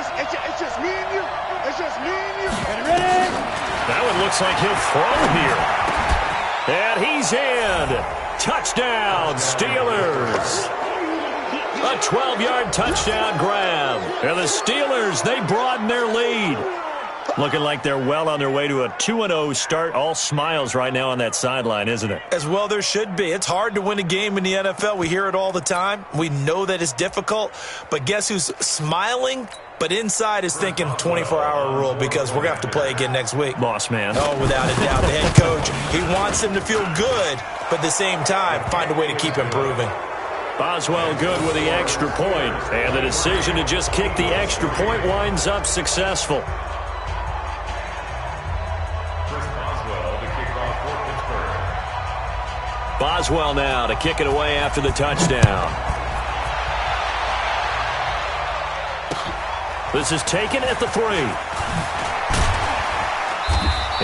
just me and you. It's just me and you. Ready? That one looks like he'll throw here. And he's in. Touchdown, Steelers. A 12-yard touchdown grab. And the Steelers, they broaden their lead. Looking like they're well on their way to a 2-0 start. All smiles right now on that sideline, isn't it? As well there should be. It's hard to win a game in the NFL. We hear it all the time. We know that it's difficult. But guess who's smiling, but inside is thinking 24-hour rule because we're going to have to play again next week. Boss man. Oh, without a doubt. The head coach, he wants him to feel good, but at the same time, find a way to keep improving. Boswell good with the extra point. And the decision to just kick the extra point winds up successful. Boswell now to kick it away after the touchdown. This is taken at the 3.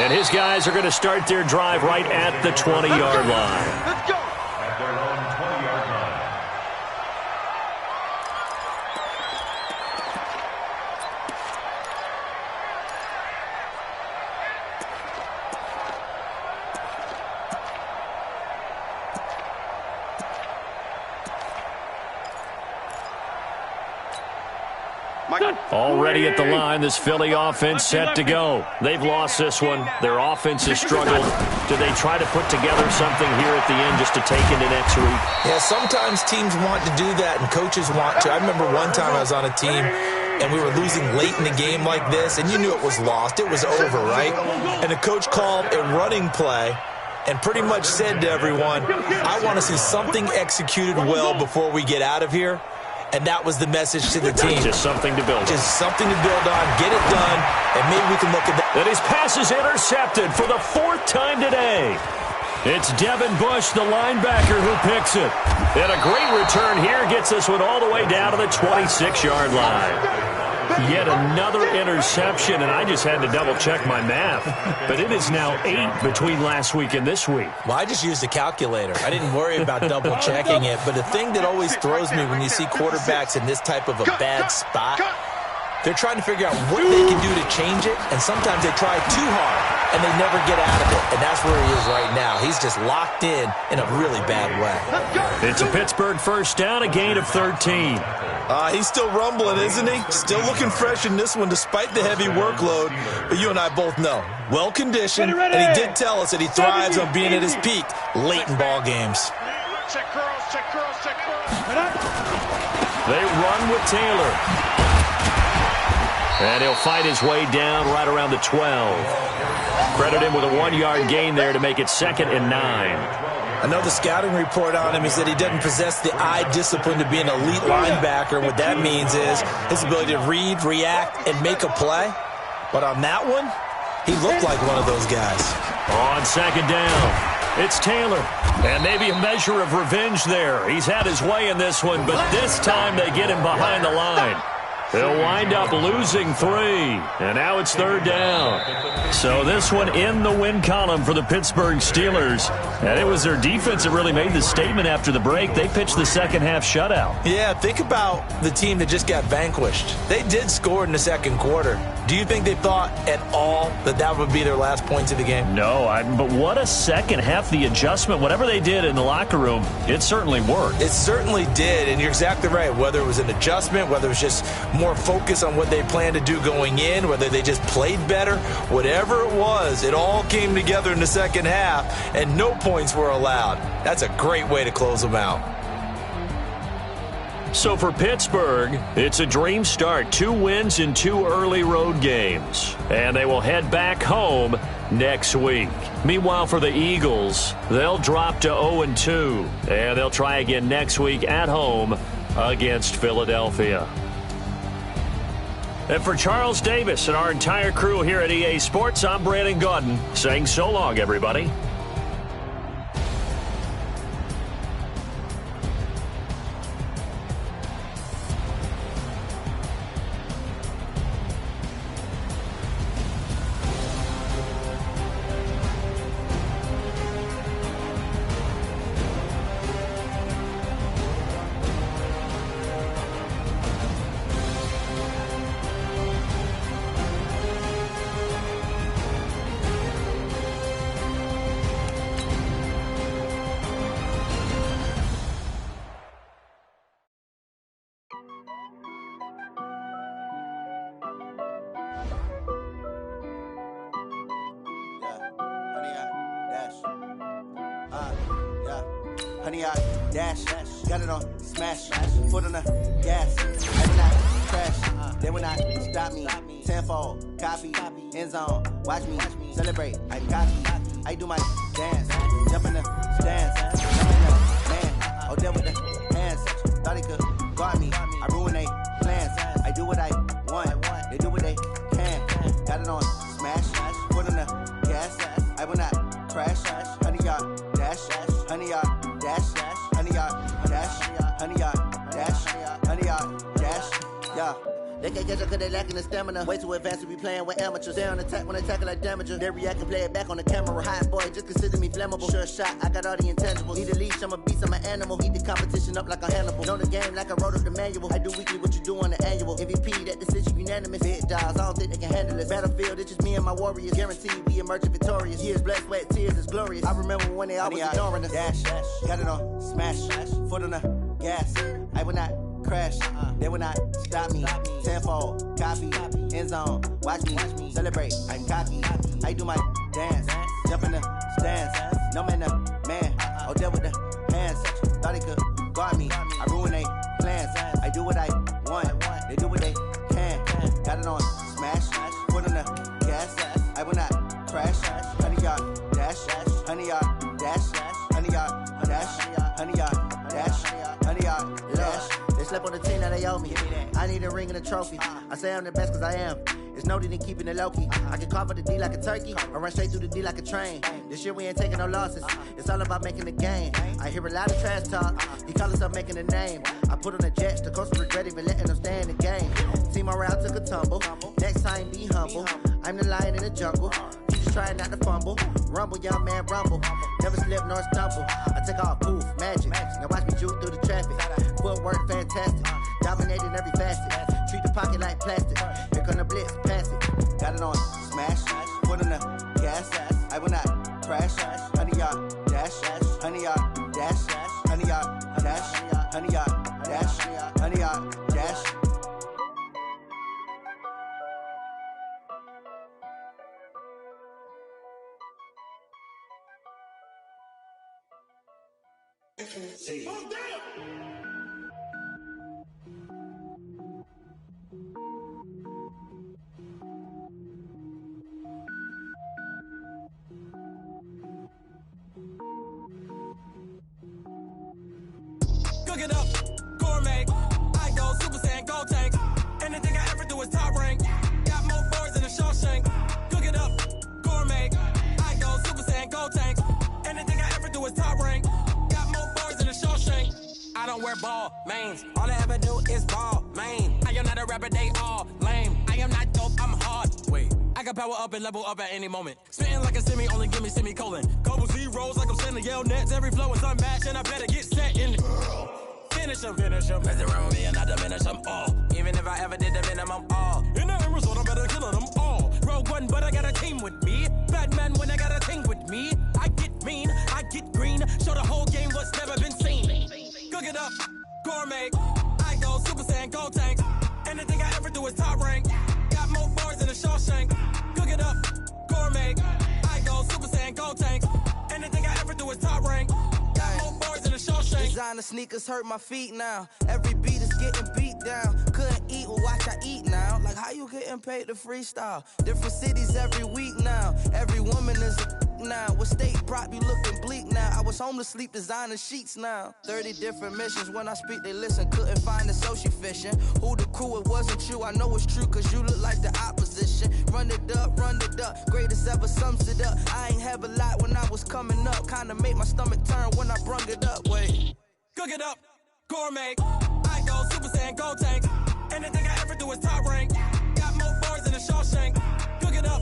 And his guys are going to start their drive right at the 20-yard line. Let's go. At their own 20-yard line. Already at the line, this Philly offense set to go. They've lost this one. Their offense has struggled. Do they try to put together something here at the end just to take into next week? Yeah, sometimes teams want to do that and coaches want to. I remember one time I was on a team and we were losing late in the game like this, and you knew it was lost. It was over, right? And the coach called a running play and pretty much said to everyone, I want to see something executed well before we get out of here. And that was the message to the team. Just something to build on. Just something to build on, get it done, and maybe we can look at that. And his pass is intercepted for the 4th time today. It's Devin Bush, the linebacker, who picks it. And a great return here gets this one all the way down to the 26-yard line. Yet another interception, and I just had to double-check my math. But it is now 8 between last week and this week. Well, I just used a calculator. I didn't worry about double-checking it. But the thing that always throws me when you see quarterbacks in this type of a bad spot, they're trying to figure out what they can do to change it, and sometimes they try too hard, and they never get out of it. And that's where he is right now. He's just locked in a really bad way. It's a Pittsburgh first down, a gain of 13. He's still rumbling, isn't he? Still looking fresh in this one despite the heavy workload. But you and I both know, well-conditioned, and he did tell us that he thrives on being at his peak late in ball games. Check curls, check curls, check curls. They run with Taylor. And he'll fight his way down right around the 12. Credit him with a 1-yard gain there to make it 2nd and 9. I know the scouting report on him is that he doesn't possess the eye discipline to be an elite linebacker. What that means is his ability to read, react, and make a play. But on that one, he looked like one of those guys. On 2nd down, it's Taylor. And maybe a measure of revenge there. He's had his way in this one, but this time they get him behind the line. They'll wind up losing 3, and now it's 3rd down. So this one in the win column for the Pittsburgh Steelers. And it was their defense that really made the statement after the break. They pitched the second-half shutout. Yeah, think about the team that just got vanquished. They did score in the second quarter. Do you think they thought at all that that would be their last points of the game? No, but what a second half. The adjustment, whatever they did in the locker room, it certainly worked. It certainly did, and you're exactly right. Whether it was an adjustment, whether it was just more focus on what they planned to do going in, whether they just played better, whatever it was, it all came together in the second half, and no points were allowed. That's a great way to close them out. So for Pittsburgh, it's a dream start. 2 wins in 2 early road games. And they will head back home next week. Meanwhile, for the Eagles, they'll drop to 0-2. And they'll try again next week at home against Philadelphia. And for Charles Davis and our entire crew here at EA Sports, I'm Brandon Gaudin saying so long, everybody. Honey, I dash, got it on smash, foot on the gas. I did not crash, they will not stop me. Tenfold, copy, end zone, watch me celebrate. I copy, I do my dance, jump in the stands, jump in the man. Oh, there with the hands, thought he could guard me. I ruin they plans. I do what I want, they do what they can. Got it on smash, foot on the gas. I will not crash, honey, y'all dash, honey, y'all. Dash, honey, yard, dash, honey, yard, dash, honey, yard, dash, yeah. They can't catch up cause they lacking the stamina. Way too advanced to be playing with amateurs. Stay on attack when attacking like damager. They react and play it back on the camera. Hot boy, just consider me flammable. Sure shot, I got all the intangibles. Need a leash, I'm a beast, I'm an animal. Eat the competition up like a Hannibal. Know the game like I wrote up the manual. I do weekly what you do on the annual. MVP, that decision unanimous. Big dogs, I don't think they can handle it. Battlefield, it's just me and my warriors. Guaranteed we emerging victorious. Years, blood, sweat, tears, it's glorious. I remember when they always ignoring us. Dash, got it on, smash, foot on the gas. I will not crash, they will not stop me. Tenfold, copy, end zone, watch me celebrate. I'm cocky, I do my dance, jump in the stands. No man, the man, oh, there with the hands. Thought they could guard me, I ruin they plans. I do what I want, they do what they can. Got it on, smash, foot on the gas. I will not crash, 100 yard dash, 100 yard dash, 100 yard dash, 100 yard dash, 100 yard dash. They slept on the team that they owe me. I need a ring and a trophy. I say I'm the best cause I am. It's no need in keeping it low-key. I can carve up the D like a turkey or run straight through the D like a train. This year we ain't taking no losses. It's all about making the game. I hear a lot of trash talk. He call himself making a name. I put on the Jets. The coach regret even letting them stay in the game. Team morale took a tumble. Next time be humble. I'm the lion in the jungle. You just trying not to fumble. Rumble, young man, rumble. Never slip nor stumble. I take off, poof, magic. Now watch me juke through the traffic. Footwork fantastic. Dominating every facet. Treat the pocket like plastic. Here come the blitz, pass it. Got it on, smash. Foot on the gas. I will not crash. 100 yard dash. 100 yard dash. 100 yard dash. 100 yard dash. 100 yard dash. Cook it up, gourmet. I go Super Saiyan, go tank. Anything I ever do is top rank. Got more boards than a Shawshank. Cook it up, gourmet. I go Super Saiyan, go tank. Anything I ever do is top rank. Got more boards than a Shawshank. I don't wear ball mains. All I ever do is ball main. I am not a rapper, they all lame. I am not dope, I'm hard. Wait, I can power up and level up at any moment. Spitting like a semi, only give me semicolon. Couple zeros like I'm sending yell nets. Every flow is unmatched and I better get set in. Finish them. Mess around with me and I diminish them all. Even if I ever did the minimum all. In the end result, I better kill them all. Rogue One, but I got a team with me. Batman when I got a thing with me. I get mean, I get green. Show the whole game what's never been seen. Cook it up, gourmet. I go Super Saiyan, go tank. Anything I ever do is top rank. Got more bars than a Shawshank. Cook it up, gourmet. I go Super Saiyan, go tank. Anything I ever do is top rank. Got more bars than a Shawshank. Designer sneakers hurt my feet now. Every beat is getting beat down. Couldn't eat, well watch I eat now. Like how you getting paid to freestyle? Different cities every week now. Every woman is a now. What state prop you looking bleak now? I was home to sleep designer sheets now. 30 different missions. When I speak they listen. Couldn't find the social fishing. Who the crew, it wasn't you. I know it's true cause you look like the opposition. Run it up. Greatest ever sums it up. I ain't have a lot when I was coming up. Kinda made my stomach turn when I brung it up. Wait. Cook it up, gourmet. I go Super Saiyan, go tank. Anything I ever do is top rank. Got more bars than a Shawshank. Cook it up,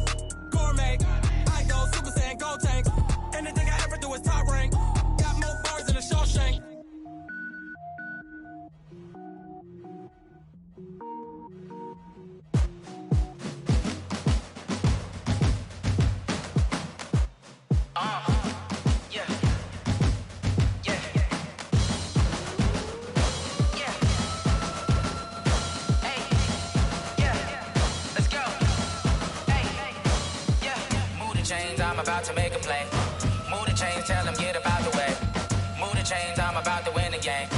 gourmet. I go Super Saiyan, go tank. Anything I ever do is top rank. Got more bars than a Shawshank. I'm about to make a play. Move the chains, tell them get about the way. Move the chains, I'm about to win the game.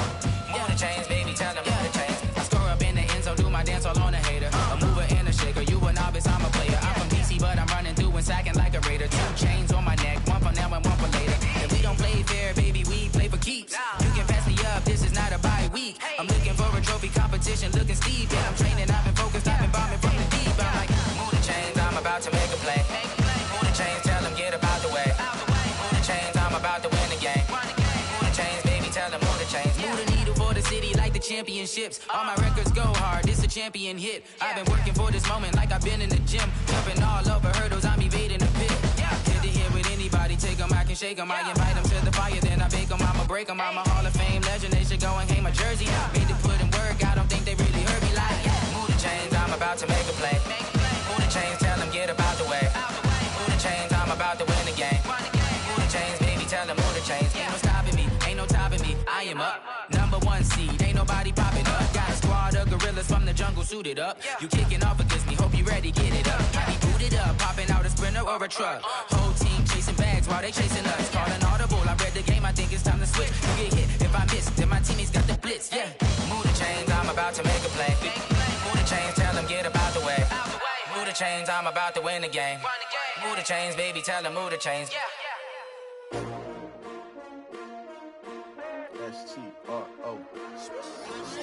Move the chains, baby, tell them move the chains. I score up in the end zone, do my dance all on a hater. A mover and a shaker, you a novice, I'm a player. I'm from DC, but I'm running through and sacking like a raider. 2 chains on my neck, one for now and one for later. And we don't play fair, baby, we play for keeps. You can pass me up, this is not a bye week. I'm looking for a trophy competition, looking steep. Yeah, I'm training, I've been focused, I've been bombing from the deep. I'm like, move the chains, I'm about to make a play. Move the chains, tell them get about the way. Move the chains, I'm about to win the game. Move the chains, baby, tell them move the chains. Move the needle for the city like the championships. All my records go hard, this a champion hit. I've been working for this moment like I've been in the gym. Jumping all over hurdles, I'm evading the pit. Hit the hit with anybody, take them, I can shake them. I invite them to the fire, then I bake them, I'ma break them. I'm a Hall of Fame legend, they should go and hang my jersey. Made to put in work, I don't think they really heard me like, move the chains, I'm about to make a play. Move the chains, tell them get about the way. Move the chains, I'm about to win the game. Move the chains, baby, tell them move the chains. Ain't no stopping me, ain't no topping me. I am up, #1 seed, ain't nobody popping up. Got a squad of gorillas from the jungle suited up. You kicking off against me, hope you ready, get it up. I be booted up, popping out a Sprinter or a truck. Whole team chasing bags while they chasing us. Calling audible, I read the game, I think it's time to switch. You get hit, if I miss, then my teammates got the blitz, Move the chains, I'm about to make a play. Move the chains, tell them get about the way. Move the chains, I'm about to win the game. Move the chains, baby, tell them move the chains. S-T-R-O.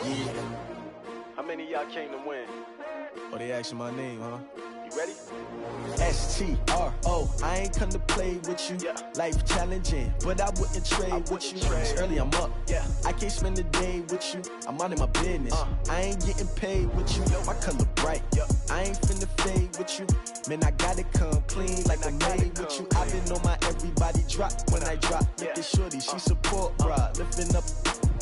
Yeah. How many of y'all came to win? Oh, they asking my name, huh? You ready? S-T-R-O. I ain't come to play with you. Life challenging, but I wouldn't trade with you. It's early, I'm up. I can't spend the day with you. I'm minding my business. I ain't getting paid with you. My color bright. I ain't finna fade with you. Man, I gotta come clean like I'm made with you. I've been on my everybody drop when I drop. Look at shorty, she support, bruh. Lifting up.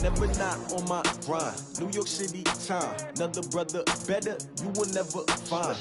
Never not on my grind. New York City time. Another brother better, you will never find.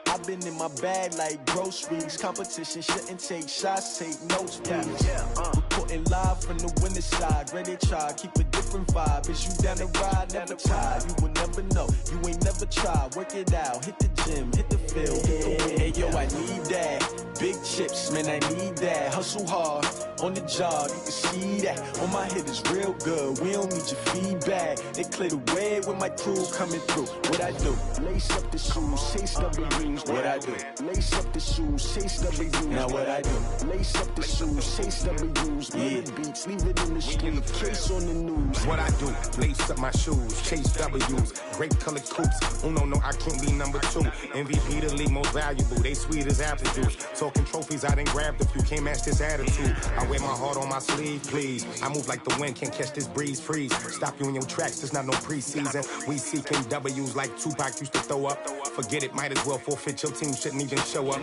I've been in my bag like groceries. Competition shouldn't take shots, take notes, please. Reporting live from the winning side. Ready to try, keep a different vibe. Is you down the ride, never tired. You will never know, you ain't never tried. Work it out, hit the gym, hit the field, hit the wind. Hey yo, I need that. Big chips, man, I need that. Hustle hard, on the job, you can see that. On my head is real good, we don't need your feedback. They clear the way with my crew coming through. What I do? Lace up the shoes, chase W's. What I do? Lace up the shoes, chase W's. Now what I do? Lace up the shoes, chase W's. Murder beats, leave it in the street, case on the news. What I do? Lace up my shoes, chase W's. Great colored coops. Oh no, I can't be number 2. MVP the league most valuable. They sweet as apple juice. Talking trophies, I didn't grab the few. Can't match this attitude. I wear my heart on my sleeve, please. I move like the wind, can't catch this breeze, freeze. Stop you in your tracks, there's not no preseason. We seeking W's like Tupac used to throw up. Forget it, might as well forfeit. Your team shouldn't even show up.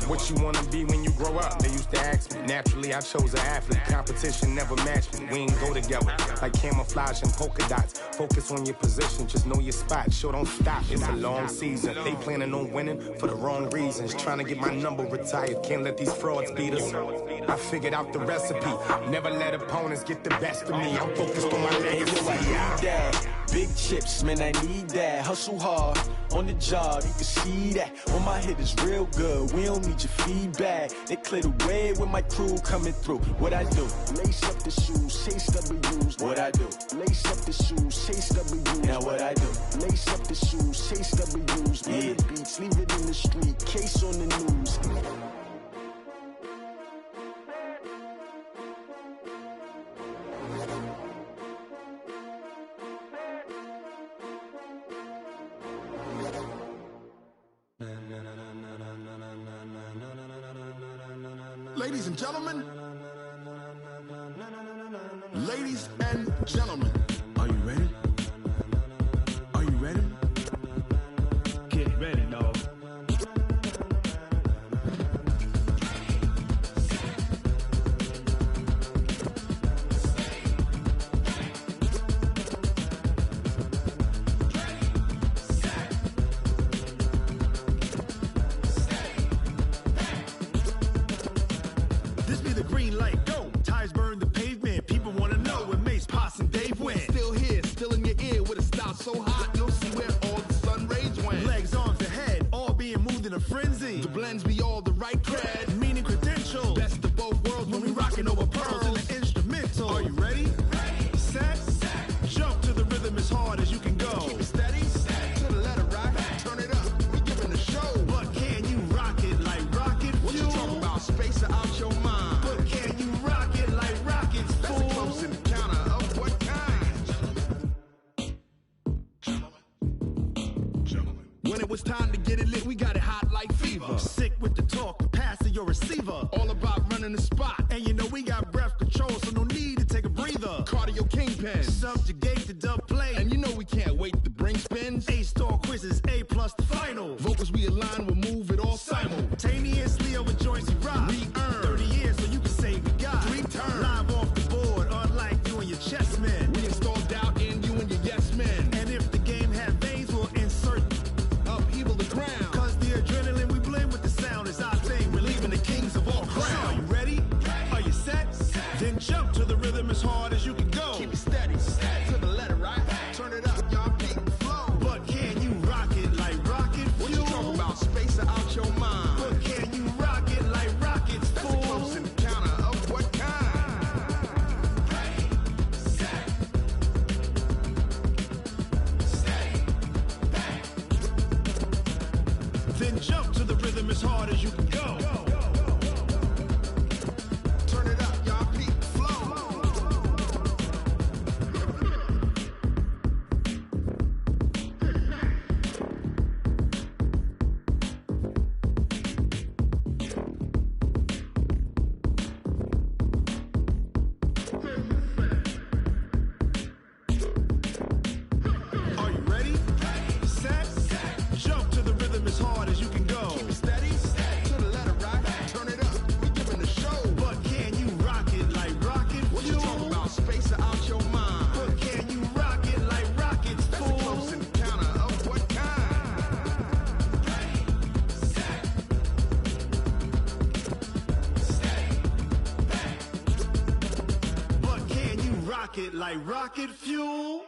What you wanna be when you grow up? They used to ask me. Naturally, I chose an athlete. Competition never matched me. We ain't go together like camouflage and polka dots. Focus on your position, just know your spot. Sure, don't stop. It's a long season. They planning on winning for the wrong reasons. Trying to get my number retired. Can't let these frauds beat us. I figured out the recipe. Never let opponents get the best of me. I'm focused on my legacy. Big chips, man, I need that. Hustle hard, on the job, you can see that. On my head is real good, we don't need your feedback. They clear the way with my crew coming through. What I do? Lace up the shoes, chase W's. What I do? Lace up the shoes, chase W's. Now what I do? Lace up the shoes, chase W's. Murder beats, leave it in the street, case on the news. Ladies and gentlemen, ladies and gentlemen, are you ready? Are you ready? Get ready, dog. So hot, you'll see where all the sun rays went. Legs, arms, and head, all being moved in a frenzy. The blends be all the right cred, meaning credentials. Best of both worlds when we rockin' over pearls in the instrumental. Are you ready? Ready. Set. Jump to the rhythm as hard as you can go. Keep it steady. To the letter right. Turn it up. We giving the show. But can you rock it like rocket fuel? What you talking about? Space or out your mind? But can you rock it like rockets, fool? That's a close encounter of what kind? When it was time to get it lit, we got it hot like fever. Sick with the talk, the pass to your receiver. All about running the spot. And you know we got breath control, so no need to take a breather. Cardio your kingpin. Subjugate the dub play. And you know we can't wait to bring spins. A-star quizzes, A+ the final. Vocals we align, we'll move it all simultaneously over joints we rock. We earn 30 years so you can say we got 3 turns. Live off the board, unlike you and your chess men. We install doubt in you and your yes men. And if the game had veins, we'll insert upheaval the ground. Cause the adrenaline we blend with the sound is our thing. We're leaving the kings of all crowns. So are you ready? Are you set? Then jump to the rhythm as hard as you can go. Keep it steady, to the letter, right? Turn it up, y'all, keep it flow. But can you rock it like rocket fuel? What you talking about? Space out your mind. But can you rock it like rockets, fool? That's a close encounter of what kind? Then jump to the rhythm as hard as you can go. Turn it up, y'all, keep it flow. Are you ready? Set? Jump to the rhythm as hard as you can go. Keep it steady, to the letter, right? Turn it up, we giving the show. But can you rock it like rocket fuel? What you talking about? Space out your mind. But can you rock it like rockets, fool? That's a close encounter of what kind? But can you rock it like rocket fuel?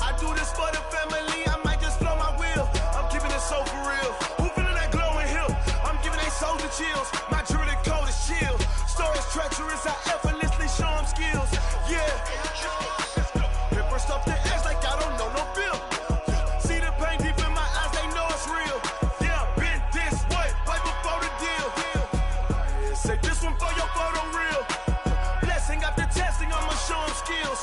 I do this for the family, I might just blow my wheel. I'm keeping it so for real. Who feeling that glowing hill? I'm giving they soldier chills. My jewelry coat is chill. Stories treacherous, I effortlessly show them skills. Yeah. Paper stuff the edge like I don't know no bill. See the pain deep in my eyes, they know it's real. Yeah, been this way, right before the deal. Say this one for your photo reel. Blessing after testing, I'ma show them skills.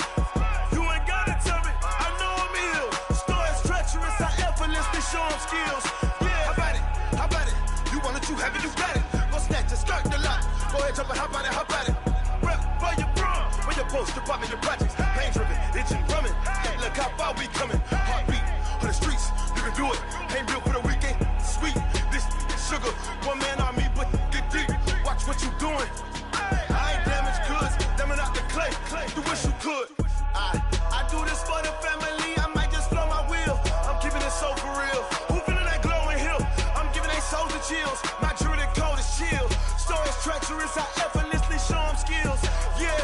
You ain't gotta tell me, I know I'm ill. Stories treacherous, I effortlessly show them skills. Yeah, how about it? How about it? You want it, you have it, you got it. Go snatch it, skirt the lot. Go ahead, jump it, how about it? How about it? Rep for your bro, for your post, your pop, your projects. Pain driven, itching, drumming. Look how far we coming. Heartbeat on the streets, you can do it. Ain't real for the weekend, sweet. This sugar, one man army, but get deep. Watch what you doing. I ain't damaged goods, damn it out the clay. You wish you could. I do this for the family, I might just blow my wheel. I'm keeping it so for real. Who feeling that glowing hill? I'm giving they soldier chills. My jewelry coat is chill. Stories treacherous, I effortlessly show them skills. Yeah.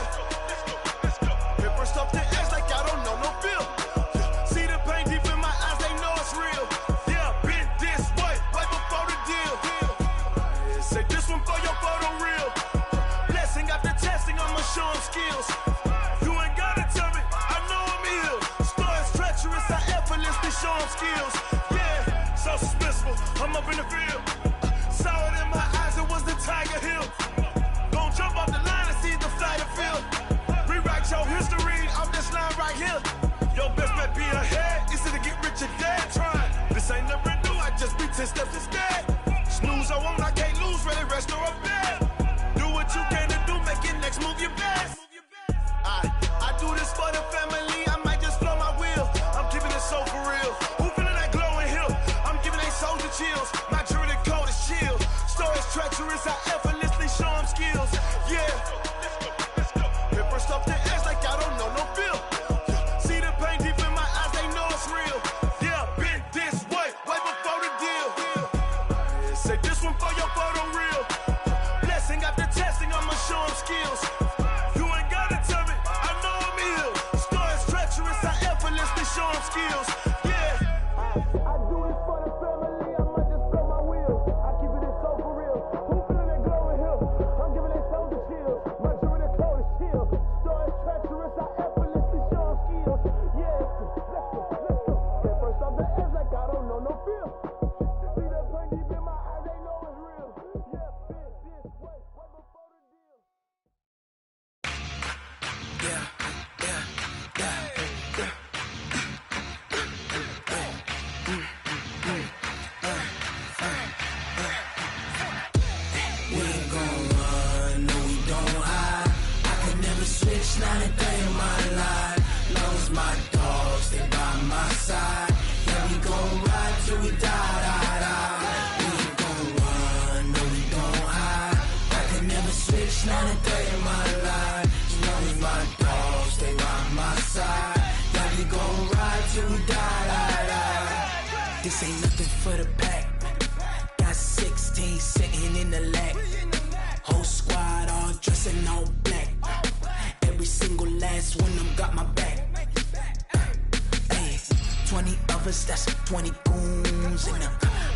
Paper stuff the edge like I don't know no bill. See the pain deep in my eyes, they know it's real. Yeah, been this way, right before the deal. Say this one for your photo reel. Blessing after testing, I'ma show them skills. You ain't gotta tell me, I know I'm ill. Stories treacherous, I effortlessly show them skills. Yeah, so suspenseful, I'm up in the field. Saw it in my eyes, it was the Tiger Hill. Gon' jump off the line and see the flight of field. Rewrite your history off this line right here. Your best bet be ahead, easy to get rich or dead trying. This ain't never new, I just be 10 steps instead. Snooze, I won't, I can't lose, ready, rest or a bed. Do what you can to do, make your next move your best. I do this for the family, I might just blow my wheel. I'm keeping it so for real. Who feeling that glowing hill? I'm giving they soldier chills. My jewelry coat is chill. Stories treacherous, I effortlessly show them skills. Yeah. Paper stuff the edge like I don't know no bill. See the pain deep in my eyes, they know it's real. Yeah, been this way, right before the deal. Say this one for your photo reel. Blessing after testing, I'ma lovers, that's 20 goons. And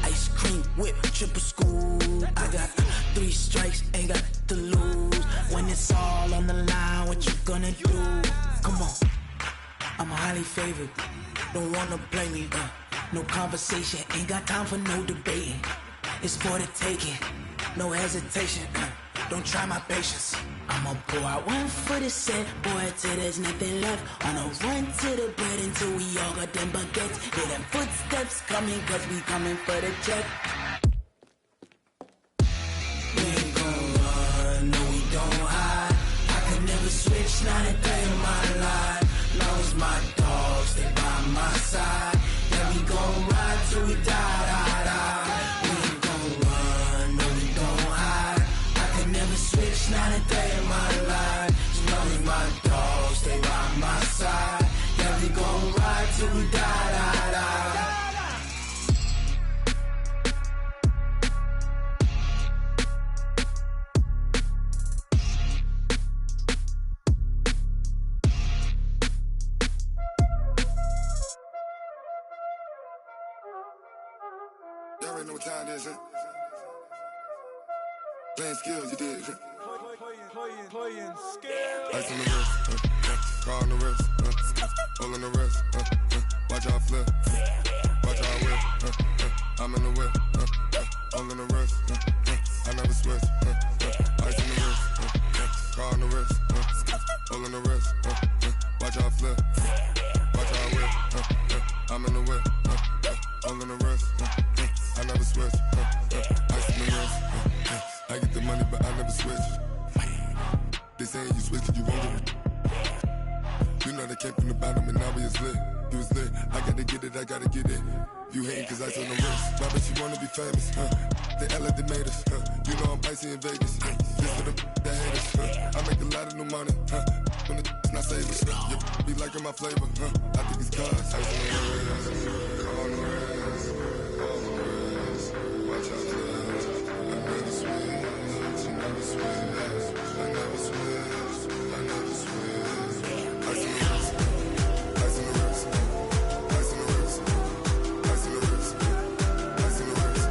ice cream whip, triple scoop. I got 3 strikes, ain't got to lose. When it's all on the line, what you gonna do? Come on, I'm highly favored. Don't wanna play me, no conversation, ain't got time for no debating. It's for the taking, no hesitation. Don't try my patience. I'ma pour out one for the set, boy, till there's nothing left. On a run to the bread until we all got them baguettes. Hear them footsteps coming, cause we coming for the check. We ain't gon' run, no we don't hide. I could never switch, not a day in my life. Long as my dogs stay by my side. Yeah, we gon' ride till we die, die, die. We ain't gon' run, no we don't hide. I could never switch, not a day in my life. As long as my dogs stay by my side. Yeah, we gon' ride till we die, die, die. Y'all already know what time it is, huh? Playing skills, you did, huh? Playing skills. Ice on the wrist, car on the wrist, hole in the wrist, watch out flip, watch out whip, I'm in the whip, hole in the wrist, I never switch, ice on the wrist, car on the wrist, hole in the wrist, watch out flip, watch out whip, I'm in the whip, hole in the wrist, I never switch, ice on the wrist, I get the money but I never switch. They saying you switch cause you won't get it. You know they came from the bottom and now we is lit. You was lit, I gotta get it, I gotta get it. You hating cause ice on the wrist. Why bet you wanna be famous, They act like they made us, You know I'm icy in Vegas, This for the that hate us, I make a lot of new money, When it's not savers, You be liking my flavor, I think it's cause ice on the wrist, on the wrist, on the wrist. Watch out for that, I never switch, I never switch. I never switch, I never switch. Ice in the wrist, ice in the wrist, ice in the wrist, ice in the wrist, ice in the wrist,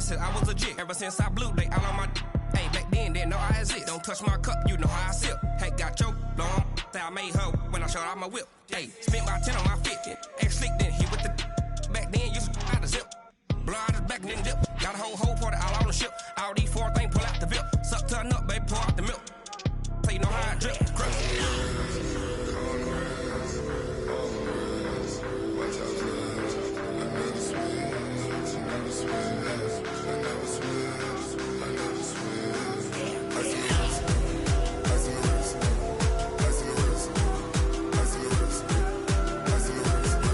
I was legit. Ever since I blew, they all on my. Hey, back then, didn't know I exist. Don't touch my cup, you know how I sip. Hey, got choked long. Say I made her when I showed out my whip. Hey, spent my 10 on my 50. Ex slick, then he with the. Back then, used to out the zip. Blow out his back and then dip. Got a whole party all on the ship. All these 4 things pull out the VIP. Suck to a nut, baby, pour out the milk. So you know how I drip. Crush. Watch out for that. I never switch, I never switch. I never switch, I never switch. Ice in the wrist, ice in the wrist, ice in the wrist, ice in the wrist, ice in the wrist.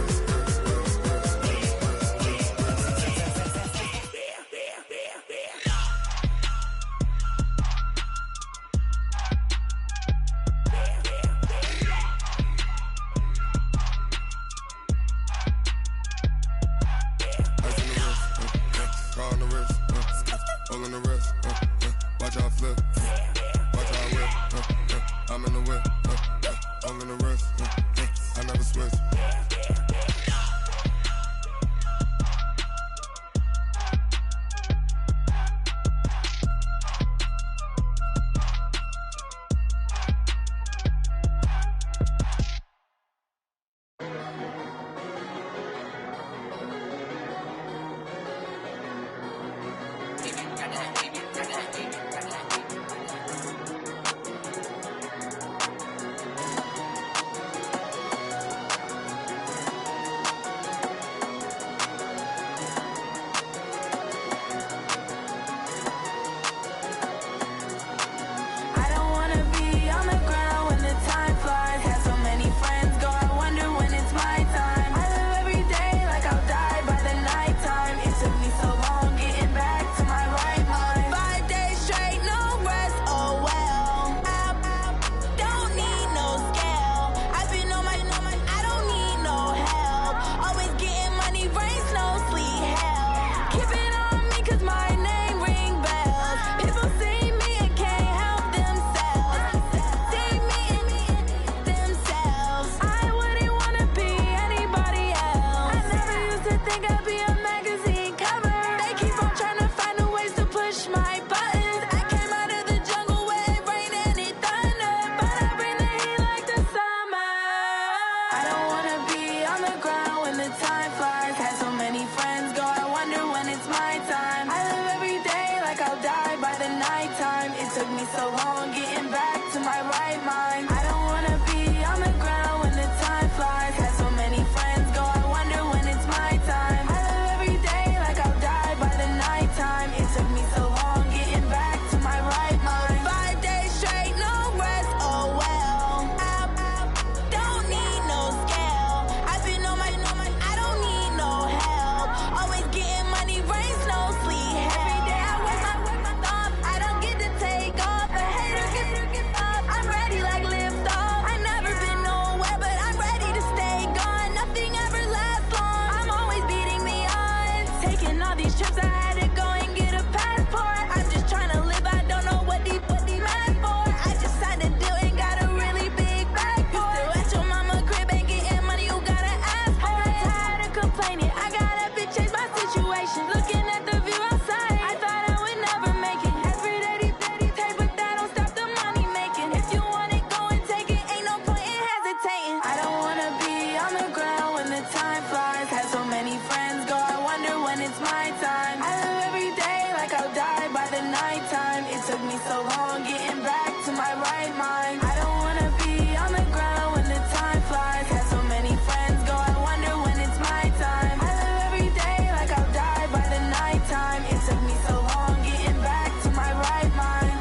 taking all these trips, I had to go and get a passport. I'm just trying to live, I don't know what these mad for. I just signed a deal and got a really big bag for it. You still at your mama crib and getting money, you gotta ask for it. I'm tired of complaining, I got up and changed my situation. Looking at the view outside, I thought I would never make it. Every day they take, but that don't stop the money making. If you want it, go and take it, ain't no point in hesitating. I don't wanna be on the ground when the time flies. Had so many friends go, I wonder when it's my time. I live every day like I'll die by the nighttime. It took me so long getting back to my right mind. I don't wanna be on the ground when the time flies. Had so many friends go, I wonder when it's my time. I live every day like I'll die by the nighttime. It took me so long getting back to my right mind.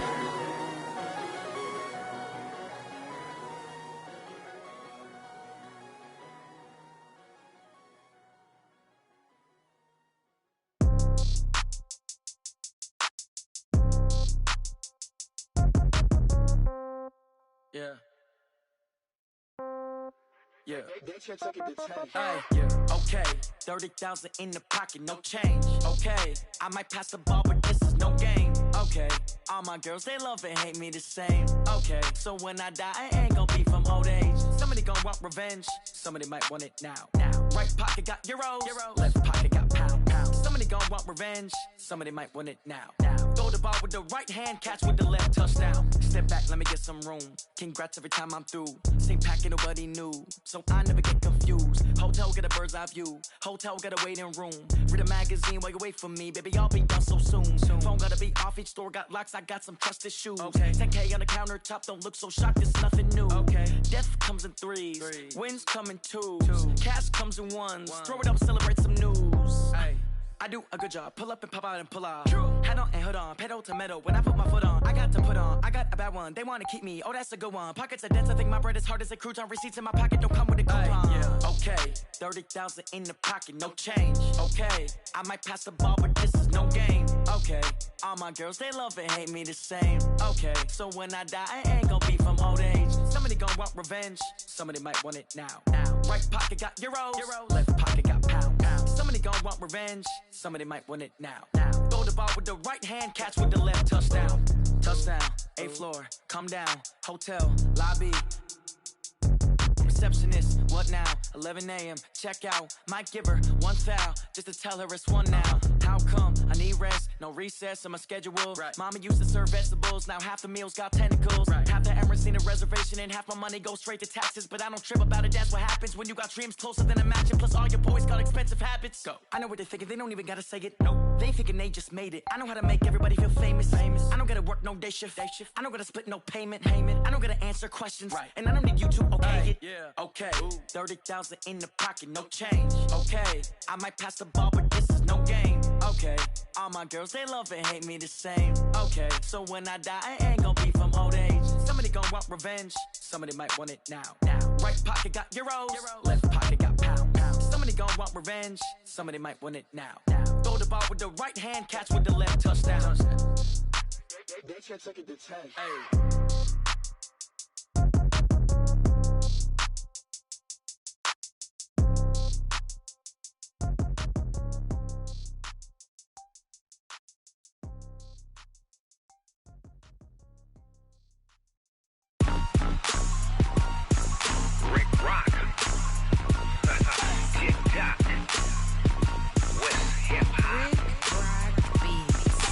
Yeah. Yeah. Hey, yeah. Okay. 30,000 in the pocket, no change. Okay. I might pass the ball, but this is no game. Okay. All my girls, they love and hate me the same. Okay. So when I die, I ain't gon' be from old age. Somebody gon' want revenge. Somebody might want it now. Right pocket got euros. Left pocket got pound. Somebody gon' want revenge. Somebody might want it now. Throw the ball with the right hand, catch with the left, touchdown. Step back, let me get some room. Congrats every time I'm through. Same packet, nobody knew, so I never get confused. Hotel get a bird's eye view. Hotel got a waiting room. Read a magazine while you wait for me, baby. I'll be done so soon. Phone gotta be off. Each store got locks. I got some trusted shoes. 10K on the countertop. Don't look so shocked. It's nothing new. Death comes in threes. Wins come in twos. Cash comes in ones. Throw it up, celebrate some news. I do a good job. Pull up and pop out and pull out. Head on and hood on. Pedal to metal. When I put my foot on, I got to put on. I got a bad one. They want to keep me. Oh, that's a good one. Pockets are dense. I think my bread is hard as a crouton. Receipts in my pocket don't come with a coupon. Okay. 30,000 in the pocket. No change. Okay. I might pass the ball, but this is no game. Okay. All my girls, they love and hate me the same. Okay. So when I die, I ain't gon' be from old age. Somebody gon' want revenge. Somebody might want it now. Right pocket got euros. Left pocket got pound. Somebody gon' want revenge. Somebody might want it now. Throw the ball with the right hand, catch with the left, touchdown. Touchdown, 8th floor, come down, hotel, lobby. Receptionist, what now? 11 a.m., check out. Might give her one foul, just to tell her it's one now. How come? I need rest, no recess on my schedule. Mama used to serve vegetables, now half the meals got tentacles. Half the Emirates need a reservation and half my money goes straight to taxes. But I don't trip about it, that's what happens when you got dreams closer than a match. Plus all your boys got expensive habits. Go. I know what they're thinking, they don't even gotta say it. Nope. They thinking they just made it. I know how to make everybody feel famous. I don't gotta work no day shift. I don't gotta split no payment. I don't gotta answer questions. And I don't need you to okay it. Okay, 30,000 in the pocket, no change. Okay, I might pass the ball, but this is no game. Okay, all my girls, they love and hate me the same. Okay, so when I die, I ain't gon' be from old age. Somebody gon' want revenge. Somebody might want it now. Right pocket got euros. Left pocket got pound. Somebody gon' want revenge. Somebody might want it now. Throw the ball with the right hand, catch with the left, touchdown. They can't take it to 10.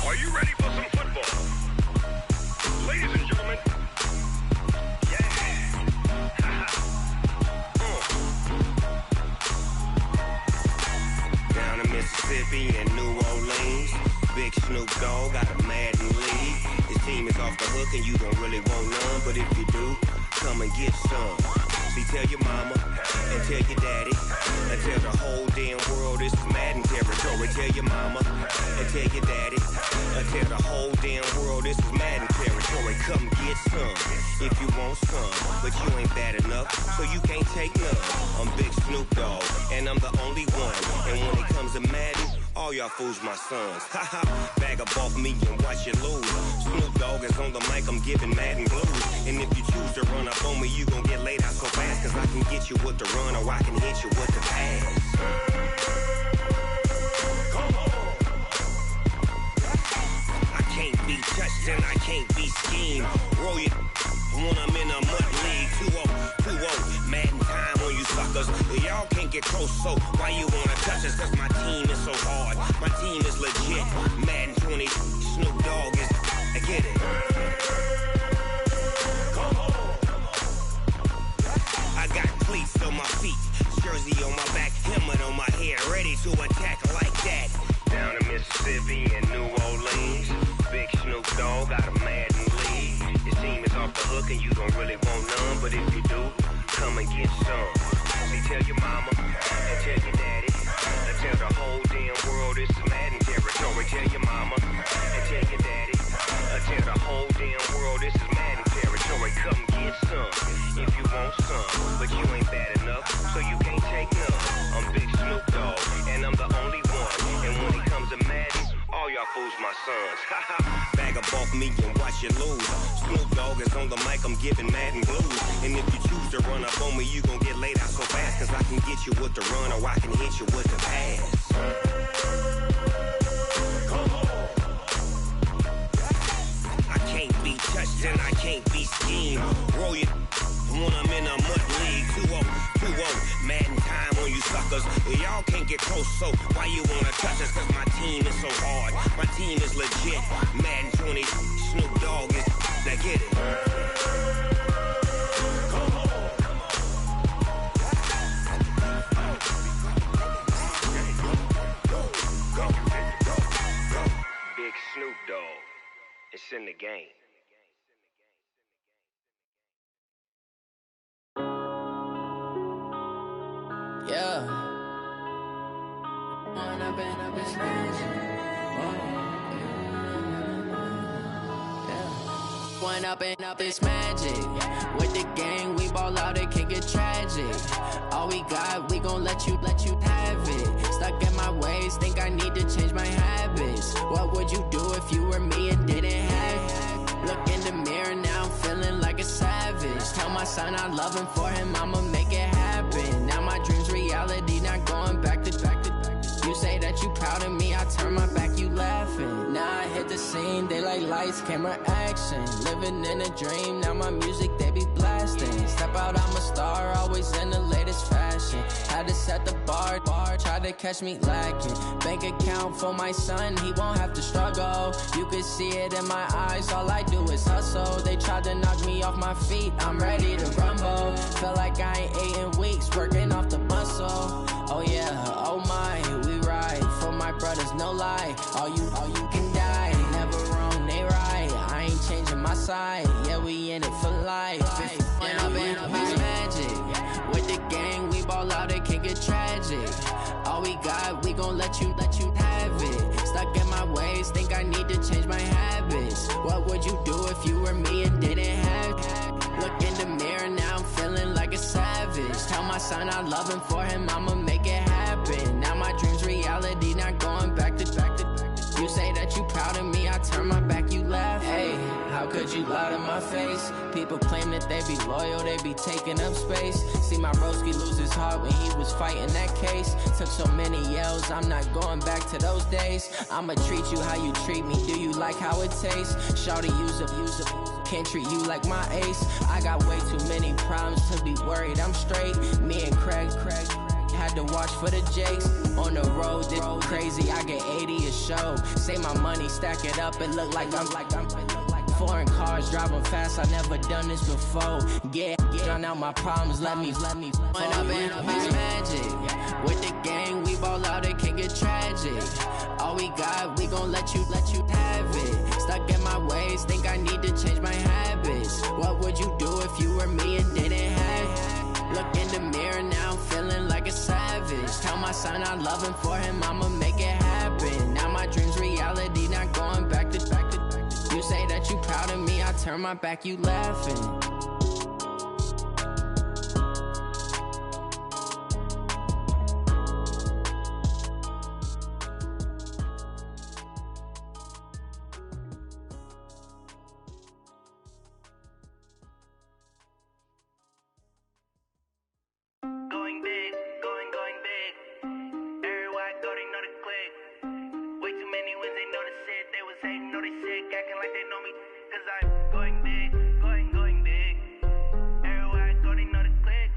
Are you ready for some football? Ladies and gentlemen, Down in Mississippi and New Orleans, Big Snoop Dogg got a Madden league. His team is off the hook and you don't really want none, but if you do, come and get some. See, tell your mama and tell your daddy and tell the whole damn world this is Madden territory. Tell your mama and tell your daddy and tell the whole damn world this is Madden territory. Come get some if you want some, but you ain't bad enough, so you can't take none. I'm Big Snoop Dogg and I'm the only one. And when it comes to Madden, all y'all fools my sons. Haha, bag up off me and watch you lose. Snoop Dogg is on the mic, I'm giving Madden blues. And if you choose to run up on me, you gon' get laid out so fast. Cause I can get you with the run or I can hit you with the pass. Come on. touched and I can't be schemed. Roll it when I'm in a mud league. 2-0, Madden time on you suckers. Y'all can't get close, so why you wanna touch us? Cause my team is so hard. My team is legit. Madden 20, Snoop Dogg is. I get it. Come on. I got cleats on my feet, jersey on my back, helmet on my head, ready to attack like that. Down in Mississippi and New Orleans, Big Snoop Dogg got a Madden league. Your team is off the hook and you don't really want none, but if you do, come and get some. See, tell your mama and tell your daddy, and tell the whole damn world this is Madden territory. Tell your mama and tell your daddy, and tell the whole damn world this is Madden territory. Come get some if you want some, but you ain't bad enough, so you can't take none. I'm Big Snoop Dogg, and I'm the only one. And when it comes to Madden, all y'all fools my sons. Bag up off me and watch you lose. Snoop Dogg is on the mic, I'm giving Madden blues. And if you choose to run up on me, you gon' get laid out so fast. Cause I can get you with the run or I can hit you with the pass. Come on. I can't be touched and I can't be schemed. Roll it when I'm in a mud league. 2-0, Madden time on you suckers. Y'all can't get close, so why you wanna touch us? Cause my team is so hard. My team is legit. Madden 20, Snoop Dogg is. Now get it. Come on. Go. Big Snoop Dogg. It's in the game. Yeah. One up and up is magic. With the gang, we ball out, it can get tragic. All we got, we gon' let you have it. Stuck in my ways, think I need to change my habits. What would you do if you were me and didn't have it? Look in the mirror, now I'm feeling like a savage. Tell my son I love him, for him I'ma make it happen. Now my dream's reality, not going back to. You say that you proud of me, I turn my back, you laughing. Now I hit the scene, they like lights, camera, action. Living in a dream, now my music, they be blasting. Step out, I'm a star, always in the latest fashion. Had to set the bar, try to catch me lacking. Bank account for my son, he won't have to struggle. You can see it in my eyes, all I do is hustle. They tried to knock me off my feet, I'm ready to rumble. Feel like I ain't ate in weeks, working off the muscle. Oh yeah, oh my, we ride for my brothers, no lie. All you can die, never wrong, they right. I ain't changing my side, yeah, we in it for life. When up and up is magic. With the gang, we ball out, it can get tragic. All we got, we gon' let you have it. Stuck in my ways, think I need to change my habits. What would you do if you were me and didn't have it? Look in the mirror, now I'm feeling like a savage. Tell my son I love him, for him I'ma make it happen. Now my dream's reality, not going back to. You say that you proud of me, I turn my back, you laugh. Hey, how could you lie to my face? People claim that they be loyal, they be taking up space. See my broski lose his heart when he was fighting that case. Took so many yells, I'm not going back to those days. I'ma treat you how you treat me, do you like how it tastes? Shawty, use up, can't treat you like my ace. I got way too many problems to be worried, I'm straight. Me and Craig had to watch for the Jakes. On the road, this crazy, I get 80 a show. Say my money, stack it up, it look like I'm foreign cars, driving fast, I never done this before. Get drown out my problems, let me When up and up is magic. With the gang, we ball out, it can get tragic. All we got, we gon' let you have it. Stuck in my ways, think I need to change my habits. What would you do if you were me and didn't have it? Look in the mirror, now I'm feeling like a savage. Tell my son I love him, for him I'ma make it happen. Now my dream's reality, not going back to. You say that you proud of me, I turn my back, you laughing. Everywhere I go, they know the click. Way too many wins, they know the shit. They was hating, know they sick. sick, acting like they know me. Cause I'm going big, going big. Everywhere I go, they know the click.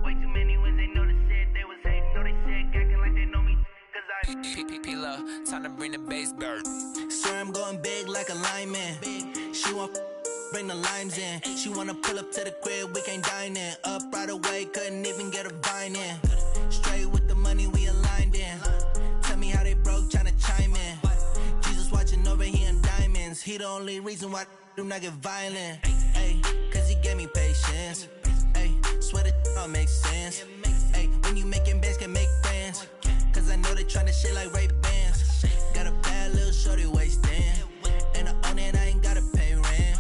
Way too many wins, they know the shit. They was hating, know they sick, acting like they know me. Cause I'm P-P-P-Love, time to bring the bass bird. Swear I'm going big like a lineman. She want bring the limes in. She wanna pull up to the crib, we can't dine in. Up right away, couldn't even get a vine in. Straight with the money we aligned in. Tell me how they broke, tryna chime in. Jesus watching over here in diamonds. He the only reason why I do not get violent. Ay, cause he gave me patience. Ay, swear that all makes sense. Ay, when you making bands, can make friends. Cause I know they tryna shit like Ray-Bans. Got a bad little shorty wasting. And I own it, I ain't gotta pay rent.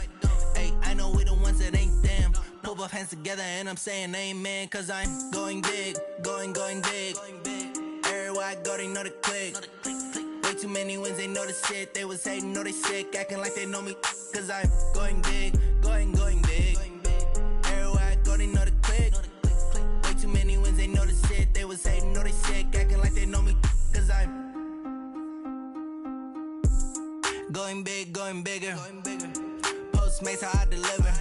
Ay, I know we the ones that ain't them. Pull both hands together and I'm saying amen. Cause I'm going big, going big. Everywhere I go, they know the click. Way too many wins, they know the shit. They was hating, know they sick, acting like they know me. Cause I'm going big, going big. Everywhere I go, they know the click. Way too many wins, they know the shit. They was hating, know they sick, acting like they know me. Cause I'm going big, going bigger. Postmates, how I deliver.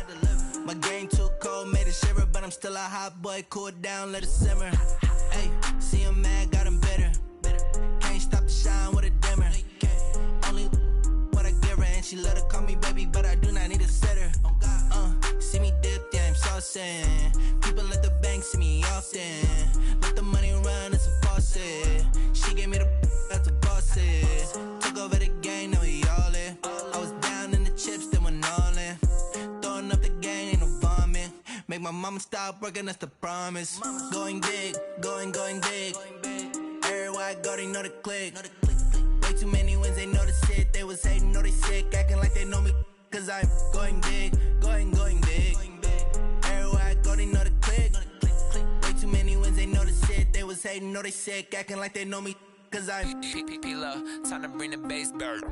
My game too cold, made it shiver. But I'm still a hot boy, cool it down, let it simmer. Hey, see him mad, got him bitter. Can't stop the shine with a dimmer. Only what I give her, and she let her call me baby, but I do not need a sitter. See me dip, yeah, I'm saucing. People at the bank see me often. Let the money run, it's a faucet. She gave me the that's a boss it. Took over the game, now we all in. I was down in the chips, then went all in. Throwing up the gang, ain't no vomit. Make my mama stop working, that's the promise. Going big, going big. Everywhere I go, they know the click. Way too many wins, they know the shit. They was hating, know they sick, acting like they know me. Cause I'm going big, going big. Everywhere I go, they know the click. Way too many wins, they know the shit. They was hating, know they sick, acting like they know me. Cause I'm P-P-P-Love, time to bring the bass bird.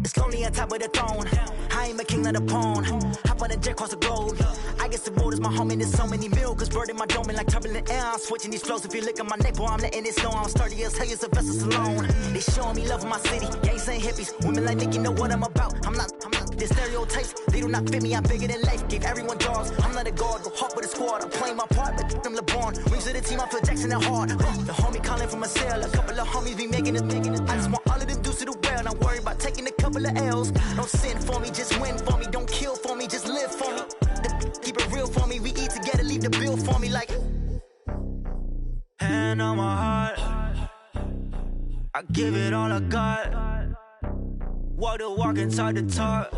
It's lonely on top of the throne. I ain't a king of the pawn. Hop on a jet across the globe. I guess the road is my home and there's so many milkers. Bird in my dome and like turbulent air. I'm switching these flows. If you look at my neck, boy, I'm letting it snow. I'm sturdy as hell, a vessel alone. They showing me love in my city. Gangs ain't hippies. Women like Nicky know what I'm about. I'm not the stereotypes. They do not fit me. I'm bigger than life. Gave everyone dogs. I'm not a guard. Go hard with a squad. I'm playing my part, but them LeBron. Rings to the team. I feel Jackson and hard. The homie calling from a cell. A couple of homies be making it. I just want all of them dudes to do well. Not worry about taking a couple of L's. Don't sin for me, just win for me. Don't kill for me, just live for me. Keep it real for me. We eat together, leave the bill for me like. Hand on my heart, I give it all I got. Walk the walk and talk the talk.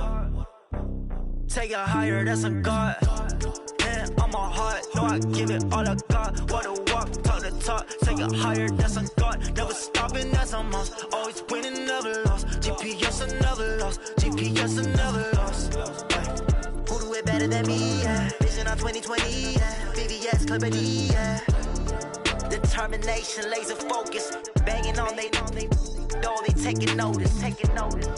Take it higher, that's a God. Hand on my heart, no, I give it all I got. Walk the walk, talk the talk. Take it higher, that's a God. Never stopping, that's a must. Always winning, never lost. GPS, I never lost. GPS, I never lost. Who do it better than me? Yeah. Vision on 2020. Yeah. VVS, Clippity. Yeah. Determination, laser focus. Banging on they know they taking notice. Taking notice.